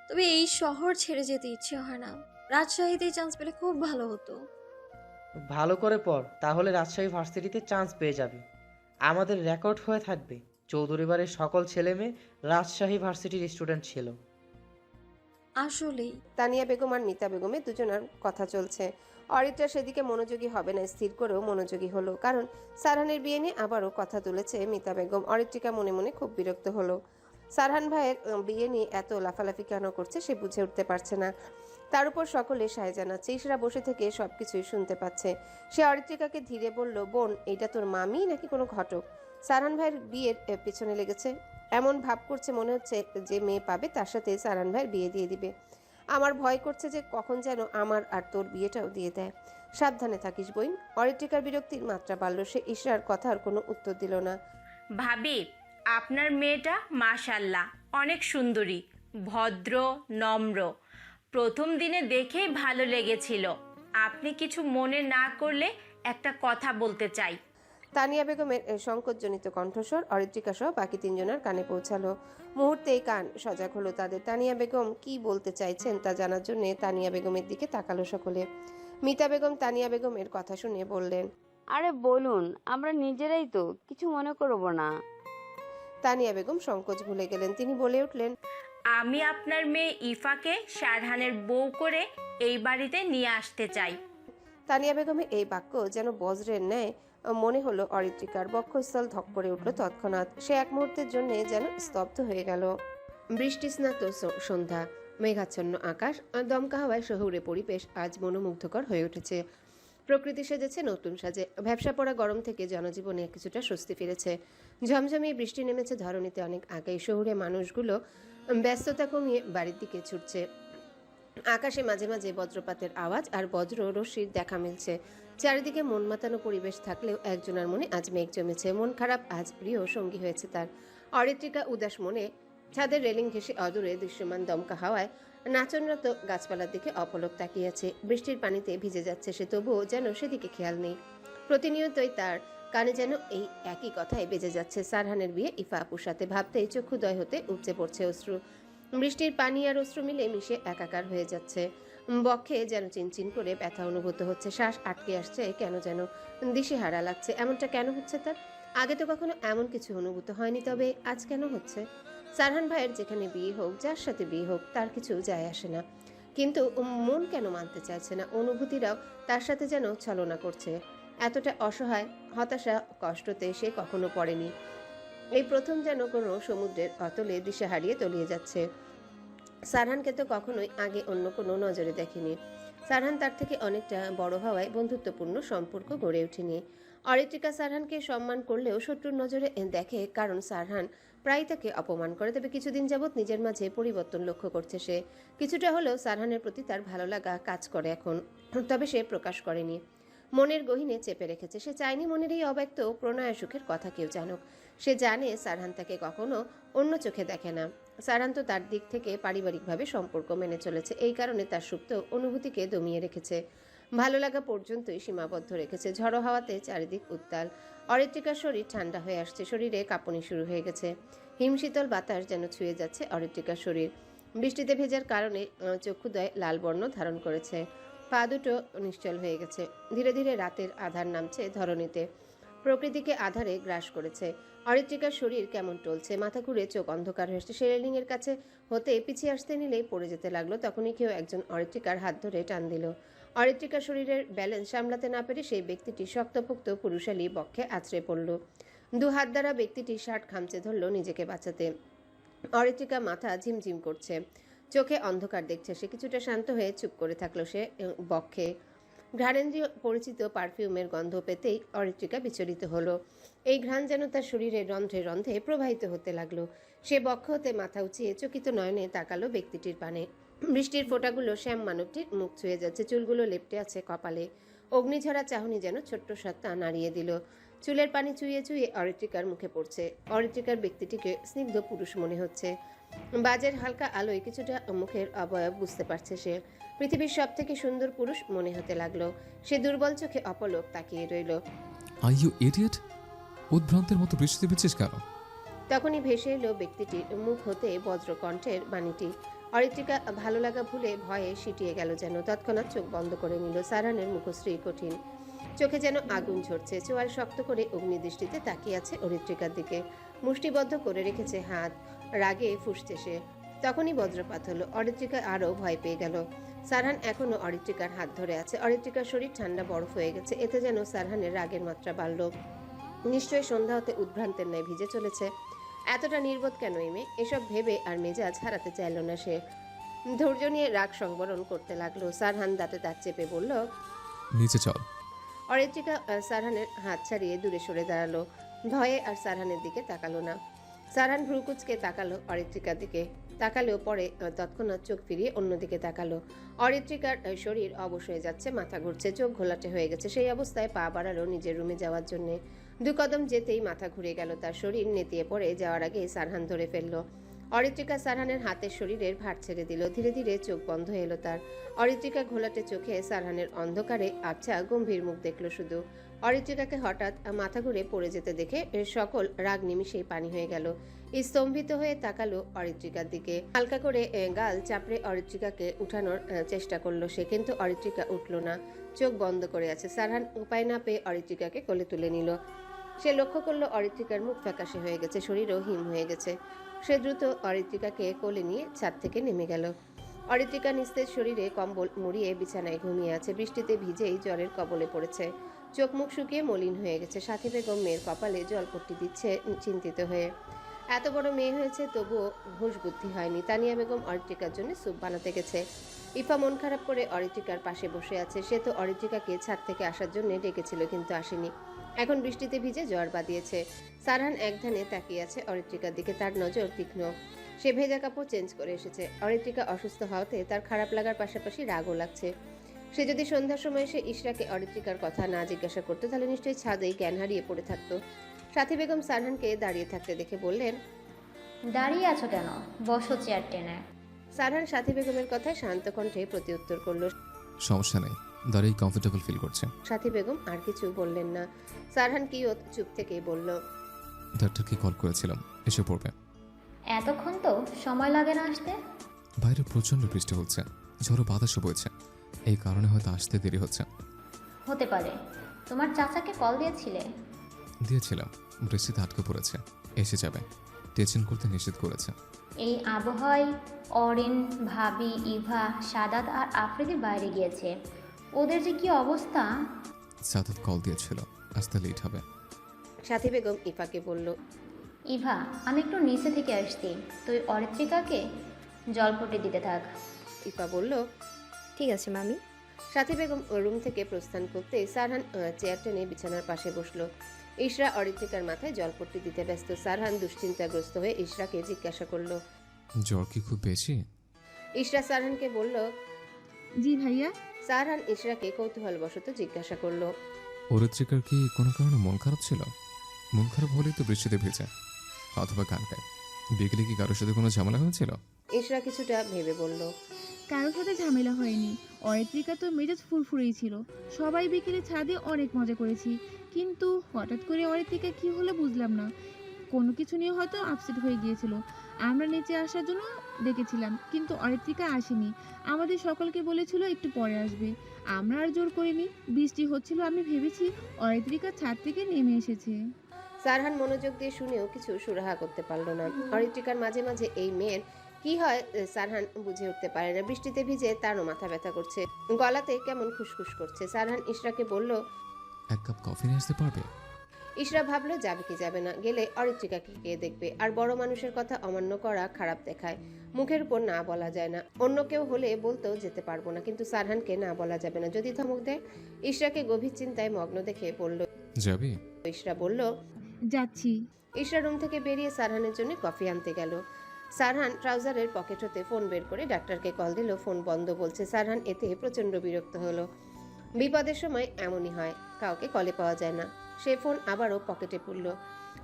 তবে এই শহর ছেড়ে যেতে ইচ্ছে হয় না। রাজশাহীতে চান্স পেলে খুব ভালো হতো। ভালো করে পড়, তাহলে রাজশাহী ভার্সিটিতে চান্স পেয়ে যাবি। আমাদের রেকর্ড হয়ে থাকবে চৌধুরী বাড়ির সকল ছেলে মেয়ে রাজশাহী ভার্সিটির স্টুডেন্ট ছিল। আসলেই তানিয়া বেগম আর মিতা বেগমের দুজনের কথা চলছে। অরিত্রা সেদিকে মনোযোগী হবে না স্থির করেও মনোযোগী হলো, কারণ সারহানের বিয়ে নিয়ে আবারও কথা তুলেছে মিতা বেগম। অরিত্রিকা মনে মনে খুব বিরক্ত হলো। সারহান ভাইয়ের বিয়ে নিয়ে এত লাফালাফি কেন করছে সে বুঝে উঠতে পারছে না। তার উপর সকলে সায় জানাচ্ছে। ইশরা বসে থেকে সবকিছুই শুনতে পাচ্ছে। সে অরিত্রিকাকে ধীরে বলল, বোন, এইটা তোর মামি নাকি কোনো ঘটক? সারহান ভাইয়ের বিয়ের পেছনে লেগেছে। এমন ভাব করছে মনে হচ্ছে যে মেয়ে পাবে তার সাথে সারহান ভাইয়ের বিয়ে দিয়ে দিবে। আমার ভয় করছে যে কখন যেন আমার আর তোর বিয়েটাও দিয়ে দেয়। সাবধানে থাকিস বইন। অরিত্রিকার বিরক্তির মাত্রা বাড়ল। সে ইশরার কথার কোনো উত্তর দিল না। ভাবি, আপনার মেয়েটা মাশাল্লাহ অনেক সুন্দরী, ভদ্র, নম্র। প্রথম দিনে দেখেই ভালো লেগেছিল। আপনি কিছু মনে না করলে একটা কথা বলতে চাই। তানিয়া বেগমের সংকোচজনিত কণ্ঠস্বর অরিত্রিকা সহ বাকি তিনজনের কানে পৌঁছালো। মুহূর্তেই কান সজাগ হলো তাদের। তানিয়া বেগম কি বলতে চাইছেন তা জানার জন্য তানিয়া বেগমের দিকে তাকালো সকলে। মিতা বেগম তানিয়া বেগমের কথা শুনে বললেন, আরে বলুন, আমরা নিজেরাই তো, কিছু মনে করব না। তানিয়া বেগম সংকোচ ভুলে গেলেন। তিনি বলে উঠলেন, আমি আপনার মেয়ে ইফাকে শারহানের বউ করে এই বাড়িতে নিয়ে আসতে চাই। তানিয়া বেগমের এই বাক্য যেন বজ্রের ন্যায় মনে হলো অরিত্রিকার। বক্ষস্থল ধক করে উঠল তৎক্ষণাৎ। সে এক মুহূর্তের জন্য যেন স্তব্ধ হয়ে গেল। বৃষ্টিস্নাত সন্ধ্যা, মেঘাচ্ছন্ন আকাশ, দমকা হাওয়ায় শহুরে পরিবেশ আজ মনোমুগ্ধকর হয়ে উঠেছে। প্রকৃতি সেজেছে নতুন সাজে। ভ্যাপসা পড়া গরম থেকে জনজীবনে কিছুটা স্বস্তি ফিরেছে। ঝমঝমিয়ে বৃষ্টি নেমেছে ধরণীতে অনেক আগেই। শহুরে মানুষগুলো ব্যস্ততা কমিয়ে বাড়ির দিকে ছুটছে। আকাশে মাঝে মাঝে বজ্রপাতের আওয়াজ আর বজ্র রশ্মির দেখা মিলছে। চারিদিকে মন মাতানো পরিবেশ থাকলেও একজনের মনে আজ মেঘ জমেছে। মন খারাপ আজ প্রিয় সঙ্গী হয়েছে তার। অরিত্রিকা উদাস মনে ছাদের রেলিং ঘেঁষে অদূরে দৃশ্যমান দমকা হাওয়ায় নাচনরত গাছপালার দিকে অপলক তাকিয়েছে। বৃষ্টির পানিতে ভিজে যাচ্ছে সে, তবুও যেন সেদিকে খেয়াল নেই। প্রতিনিয়তই তার কানে যেন এই একই কথাই বেজে যাচ্ছে, সারহানের বিয়ে ইফা আপুর সাথে। ভাবতেই চক্ষুদয় হতে উপচে পড়ছে অশ্রু। বৃষ্টির পানি আর অশ্রু মিলে মিশে একাকার হয়ে যাচ্ছে। বক্ষে যেন চিনচিন করে ব্যথা অনুভূত হচ্ছে। শ্বাস আটকে আসছে কেন যেন, দিশেহারা লাগছে। এমনটা কেন হচ্ছে তার? আগে তো কখনো এমন কিছু অনুভূত হয়নি, তবে আজ কেন হচ্ছে? সারহান ভাইয়ের যেখানে বিয়ে হোক, যার সাথে বিয়ে হোক, তার কিছু যায় আসে না, কিন্তু মন কেন মানতে চাইছে না? অনুভূতিরাও তার সাথে যেন ছলনা করছে। এতটা অসহায়, হতাশা, কষ্টতে সে কখনো পড়েনি। এই প্রথম যেন কোনো সমুদ্রের অতলে দিশা হারিয়ে তলিয়ে যাচ্ছে। সারহানকে তো কখনোই আগে অন্য কোনো নজরে দেখেনি। সারহান তার থেকে অনেকটা বড় হওয়ায় বন্ধুত্বপূর্ণ সম্পর্ক গড়ে ওঠেনি। অরিত্রিকা সারহানকে সম্মান করলেও শত্রুর নজরে দেখে, কারণ সারহান প্রায় তাকে অপমান করে। তবে কিছুদিন যাবৎ নিজের মাঝে পরিবর্তন লক্ষ্য করছে সে। কিছুটা হলেও সারহানের প্রতি তার ভালো লাগা কাজ করে এখন, তবে সে প্রকাশ করেনি। মনের গহীনে চেপে রেখেছে। সে চায়নি মনের এই অব্যক্ত প্রণয় সুখের কথা কেউ জানুক। সে জানে সারহান তাকে কখনো অন্য চোখে দেখে না। সারহান তো তার দিক থেকে পারিবারিকভাবে সম্পর্ক মেনে চলেছে, এই কারণে তার সুপ্ত অনুভূতিকে দমিয়ে রেখেছে। ভালো লাগা পর্যন্তই সীমাবদ্ধ রেখেছে। ঝড়ো হাওয়াতে চারিদিক উত্তাল। অরিত্রিকার শরীর ঠান্ডা হয়ে আসছে, শরীরে কাঁপুনি শুরু হয়ে গেছে। হিমশীতল বাতাস যেন ছুঁয়ে যাচ্ছে অরিত্রিকার শরীর। বৃষ্টিতে ভেজার কারণে চক্ষুদয় লাল বর্ণ ধারণ করেছে। পা দুটো নিশ্চল হয়ে গেছে। ধীরে ধীরে রাতের আধার নামছে ধরণীতে, প্রকৃতিকে আধারে গ্রাস করেছে। অরিত্রিকার শরীর কেমন টলছে, মাথা ঘুরে চোখ অন্ধকার হয়েছে। সে রেলিংয়ের কাছে হতে পিছিয়ে আসতে নিলেই পড়ে যেতে লাগলো। তখনই কেউ একজন অরিত্রিকার হাত ধরে টান দিল। অরিত্রিকার শরীরের ব্যালেন্স সামলাতে না পেরে সেই ব্যক্তিটি শক্তপোক্ত পুরুষালী বক্ষে আছড়ে পড়ল। দু হাত দ্বারা ব্যক্তিটি শার্ট খামচে ধরল নিজেকে বাঁচাতে। অরিত্রিকা মাথা ঝিমঝিম করছে, চোখে অন্ধকার দেখছে। সে কিছুটা শান্ত হয়ে চুপ করে থাকলো। সে বক্ষে ঘ্রাণেন্দ্রীয় পরিচিত পারফিউমের গন্ধ পেতেই অরিত্রিকা বিচলিত হলো। এই ঘ্রাণ যেন তার শরীরের রন্ধ্রে রন্ধ্রে প্রবাহিত হতে লাগলো। সে বক্ষ হতে মাথা উঁচিয়ে চকিত নয়নে তাকালো ব্যক্তিটির পানে। বৃষ্টির ফোঁটাগুলো শ্যাম মানবটির মুখ ছুঁয়ে যাচ্ছে, চুলগুলো লেপ্টে আছে কপালে। অগ্নিঝরা চাহনি যেন ছোট্ট সত্তা নাড়িয়ে দিল। চুলের পানি চুইয়ে চুইয়ে অরিত্রিকার মুখে পড়ছে। অরিত্রিকার ব্যক্তিটিকে স্নিগ্ধ পুরুষ মনে হচ্ছে। বাজের হালকা আলোয় কিছুটা মুখের অবয়ব বুঝতে পারছে সে। পৃথিবীর সব থেকে সুন্দর পুরুষ মনে হতে লাগলো। সে দুর্বল চোখে অপলক তাকিয়ে রইল। আর ইউ ইডিয়েট, উদ্ভ্রান্তের মতো বৃষ্টিতে ভিজছিস কেন? তখনই ভেসে এলো ব্যক্তিটির মুখ হতে বজ্রকণ্ঠের বাণীটি। অরিত্রিকা ভালো লাগা ভুলে ভয়ে সিটিয়ে গেল যেন। তৎক্ষণাৎ চোখ বন্ধ করে নিল। সারহানের মুখশ্রী কঠিন, চোখে যেন আগুন ঝরছে। চোয়াল শক্ত করে অগ্নিদৃষ্টিতে তাকিয়ে আছে অরিত্রিকার দিকে। মুষ্টিবদ্ধ করে রেখেছে হাত, রাগে ফুঁসছে সে। তখনই বজ্রপাত হলো। অরিত্রিকা আরও ভয় পেয়ে গেল। সারহান এখনো অরিত্রিকার হাত ধরে আছে। অরিত্রিকার শরীর ঠান্ডা বরফ হয়ে গেছে। এতে যেন সারহানের রাগের মাত্রা বাড়ল। নিশ্চয়ই সন্ধ্যা হতে উদ্ভ্রান্তের ন্যায় ভিজে চলেছে। এতটা নির্বোধ কেন এই মেয়ে? এসব ভেবে আর মেজাজ হারাতে চাইল না সে। ধৈর্য নিয়ে রাগ সংবরণ করতে লাগলো। সারহান দাঁতে দাঁত চেপে বলল, নিচে চল। অরিত্রিকা সারহানের হাত ছাড়িয়ে দূরে সরে দাঁড়ালো। ভয়ে আর সারহানের দিকে তাকালো না। সারহান ভ্রুকুচকে তাকালো অরিত্রিকার দিকে, তাকালেও পরে তৎক্ষণাৎ চোখ ফিরিয়ে অন্যদিকে তাকালো। অরিত্রিকার শরীর অবশ হয়ে যাচ্ছে, মাথা ঘুরছে, চোখ ঘোলাটে হয়ে গেছে। সেই অবস্থায় পা বাড়ালো নিজের রুমে যাওয়ার জন্যে। 2 কদম যেতেই মাথা ঘুরে গেল তার। শরীর নেতিয়ে পড়ে যাওয়ার আগে সারহান ধরে ফেলল। অরিত্রিকা সারহানের হাতের শরীরের ভার ছেড়ে দিল। ধীরে ধীরে চোখ বন্ধ হয়ে এলো তার। অরিত্রিকা ঘোলাটে চোখে সারহানের অন্ধকারে আবছা গম্ভীর মুখ দেখলো শুধু। অরিত্রিকাকে হঠাৎ মাথা ঘুরে পড়ে যেতে দেখে সকল রাগ নিমিষেই পানি হয়ে গেল। স্তম্ভিত হয়ে তাকালো অরিত্রিকার দিকে। হালকা করে গাল চাপড়ে অরিত্রিকাকে উঠানোর চেষ্টা করলো সে, কিন্তু অরিত্রিকা উঠল না, চোখ বন্ধ করে আছে। সারহান উপায় না পেয়ে অরিত্রিকাকে কোলে তুলে নিল। সে লক্ষ্য করলো অরিত্রিকার মুখ ফ্যাকাশে হয়ে গেছে, শরীরও হিম হয়ে গেছে। সে দ্রুত অরিত্রিকাকে কোলে নিয়ে ছাদ থেকে নেমে গেল। অরিত্রিকা নিস্তেজ শরীরে কম্বল মুড়িয়ে বিছানায় ঘুমিয়ে আছে। বৃষ্টিতে ভিজেই জ্বরের কবলে পড়েছে। চোখ মুখ শুকিয়ে মলিন হয়ে গেছে। সাথী বেগম মেয়ের কপালে জলপট্টি দিচ্ছে চিন্তিত হয়ে। এত বড় মেয়ে হয়েছে তবুও হুঁশ বুদ্ধি হয়নি। তানিয়া বেগম অরিত্রিকার জন্য স্যুপ বানাতে গেছে। ইফা মন খারাপ করে অরিত্রিকার পাশে বসে আছে। সে তো অরিত্রিকাকে ছাদ থেকে আসার জন্য ডেকেছিল কিন্তু আসেনি। এখন বৃষ্টিতে ভিজে জ্বর বাঁধিয়েছে। সারহান একধানে তাকিয়ে আছে অরিত্রিকার দিকে, তার নজর তীক্ষ্ণ। সে ভেজা কাপড় চেঞ্জ করে এসেছে। অরিত্রিকা অসুস্থ হওয়াতে তার খারাপ লাগার পাশাপাশি রাগও লাগছে। সে যদি সন্ধ্যার সময় এসে ইশরাকে অরিত্রিকার কথা না জিজ্ঞাসা করতো তাহলে নিশ্চয়ই ছাদেই জ্ঞান হারিয়ে পড়ে থাকতো। সাথী বেগম সারহানকে দাঁড়িয়ে থাকতে দেখে বললেন, দাঁড়িয়ে আছো কেন, বসো চেয়ার টেনে। সারহান সাথী বেগমের কথায় শান্ত কণ্ঠে প্রতিউত্তর করলো। সমস্যা নেই, দাঁড়িয়ে কমফোর্টেবল ফিল করছে। সাথী বেগম আর কিছু বললেন না। সারহান কিয়ত চুপ থেকেই বলল, ডাক্তারকে কল করেছিলাম, এসে পড়বে। এতক্ষণ তো সময় লাগে না আসতে। বাইরে প্রচণ্ড বৃষ্টি হচ্ছে, ঝড়ো বাতাসও বইছে, এই কারণে হয়তো আসতে দেরি হচ্ছে। হতে পারে। তোমার চাচাকে কল দিয়েছিলে? দিয়েছিলাম, বৃষ্টিতে আটকে পড়েছে, এসে যাবে, টেনশন করতে নিষেধ করেছে। এই আবহাওয়ায় অরিন, ভাবি, ইভা, সাদাত আর আফ্রিদি বাইরে গিয়েছে। ওদের যে কি অবস্থা। সাদাত কল দিয়েছিল, আসতে লেট হবে। সাথী বেগম ইফাকে বলল, ইভা, আমি একটু নিচে থেকে আসছি, তুই অরিত্রিকাকে জলপট্টি দিতে থাক। ইফা বলল, ঠিক আছে মামি। সাথী বেগম রুম থেকে প্রস্থান করতে সারহান চেয়ার টেনে বিছানার পাশে বসলো। ইশরা অরিত্রিকার মাথায় জলপট্টি দিতে ব্যস্ত। সারহান দুশ্চিন্তাগ্রস্ত হয়ে ইশরাকে জিজ্ঞাসা করলো, জ্বর কি খুব বেশি? ইশরা সারহানকে বলল, জি ভাইয়া। সারহান ইশরাকে কৌতূহলবশত জিজ্ঞাসা করলো, অরিত্রিকার কি কোনো কারণে মন খারাপ ছিল? মন খারাপ হলেই তো বৃষ্টিতে ভেজে, অথবা গান গায়। বিকেলে কি কারোর সাথে কোনো ঝামেলা হয়েছিল? ইশরা কিছুটা ভেবে বলল, কারোর সাথে ঝামেলা হয়নি। অরিত্রিকা তো মেজাজ ফুরফুরেই ছিল। সবাই বিকেলে ছাদে অনেক মজা করেছি, কিন্তু হঠাৎ করে অরিত্রিকা কি হলো বুঝলাম না। কোনো কিছু নিয়ে হয়তো আপসেট হয়ে গিয়েছিল। আমরা নিচে আসার জন্য ডেকেছিলাম, কিন্তু অরিত্রিকা আসেনি। আমাদের সকলকে বলেছিল একটু পরে আসবে। আমরা আর জোর করিনি। বৃষ্টি হচ্ছিল, আমি ভেবেছি অরিত্রিকা ছাদ থেকে নেমে এসেছে। সারহান মনোযোগ দিয়ে শুনেও কিছু সুরাহা করতে পারলো না। অরিত্রিকার মাঝে মাঝে এই মেয়ের কি হয় সারহান বুঝে উঠতে পারে না। বৃষ্টিতে ভিজে তারও মাথা ব্যথা করছে, গলাতে কেমন খুসখুস করছে। সারহান ইশরাকে বলল, এক কাপ কফি নিয়ে আসতে পারবে? ইশরা ভাবলো যাবে কি যাবে না, গেলে অরিত্রিকাকে কে দেখবে। আর বড় মানুষের কথা অমান্য করা খারাপ দেখায়, মুখের উপর না বলা যায় না। অন্য কেউ হলে বলতেও যেতে পারবো না, কিন্তু সারহানকে না বলা যাবে না, যদি ধমক দেয়। ইশরাকে গভীর চিন্তায় মগ্ন দেখে বলল, যাবি? ইশরা বলল, যাচ্ছি। ইশরা রুম থেকে বেরিয়ে সারহানের জন্য কফি আনতে গেল। সারহান ট্রাউজারের পকেট হতে ফোন বের করে ডাক্তারকে কল দিল। ফোন বন্ধ বলছে। সারহান এতে প্রচন্ড বিরক্ত হলো। বিপদের সময় এমনই হয়, কাউকে কলে পাওয়া যায় না। সে ফোন আবারও পকেটে পুরল।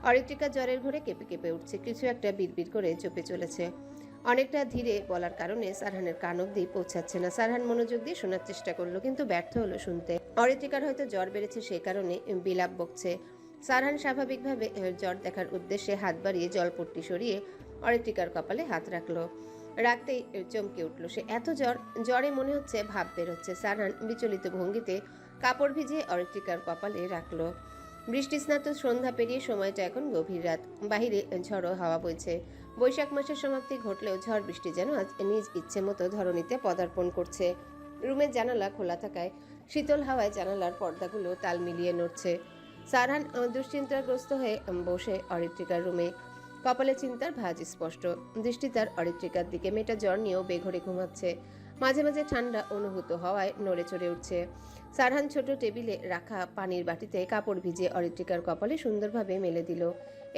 অরিত্রিকা জ্বরের ঘরে কেঁপে কেঁপে উঠছে, কিছু একটা বিড়বিড় করে চুপে চলেছে। অনেকটা ধীরে বলার কারণে সারহানের কান অব্দি পৌঁছাচ্ছে না। সারহান মনোযোগ দিয়ে শোনার চেষ্টা করলো, কিন্তু ব্যর্থ হলো শুনতে। অরিত্রিকার হয়তো জ্বর বেড়েছে, সেই কারণে বিলাপ বকছে। সারহান স্বাভাবিকভাবে জ্বর দেখার উদ্দেশ্যে হাত বাড়িয়ে জলপট্টি সরিয়ে অরিত্রিকার কপালে হাত রাখলো। রাখতেই চমকে উঠলো সে। এত জ্বরে মনে হচ্ছে ভাব বেরোচ্ছে। সারহান বিচলিত ভঙ্গিতে কাপড় ভিজিয়ে অরিত্রিকার কপালে রাখলো। বৃষ্টিস্নাত সন্ধ্যা পেরিয়ে সময়টা এখন গভীর রাত। বাহিরে ঝড়ো হাওয়া বইছে। বৈশাখ মাসের সমাপ্তি ঘটলেও ঝড় বৃষ্টি যেন আজ নিজ ইচ্ছে মতো ধরণীতে পদার্পণ করছে। রুমের জানালা খোলা থাকায় শীতল হাওয়ায় জানালার পর্দাগুলো তাল মিলিয়ে নড়ছে। সারহান দুশ্চিন্তাগ্রস্ত হয়ে বসে অরিত্রিকার রুমে। কপালে চিন্তার ভাঁজ স্পষ্ট। দৃষ্টি তার অরিত্রিকার দিকে। মেয়েটা জ্বর নিয়েও বেঘরে ঘুমাচ্ছে। মাঝে মাঝে ঠান্ডা অনুভূত হওয়ায় নড়ে চড়ে উঠছে। সারহান ছোট টেবিলে রাখা পানির বাটিতে কাপড় ভিজিয়ে অরিত্রিকার কপালে সুন্দরভাবে মেলে দিল।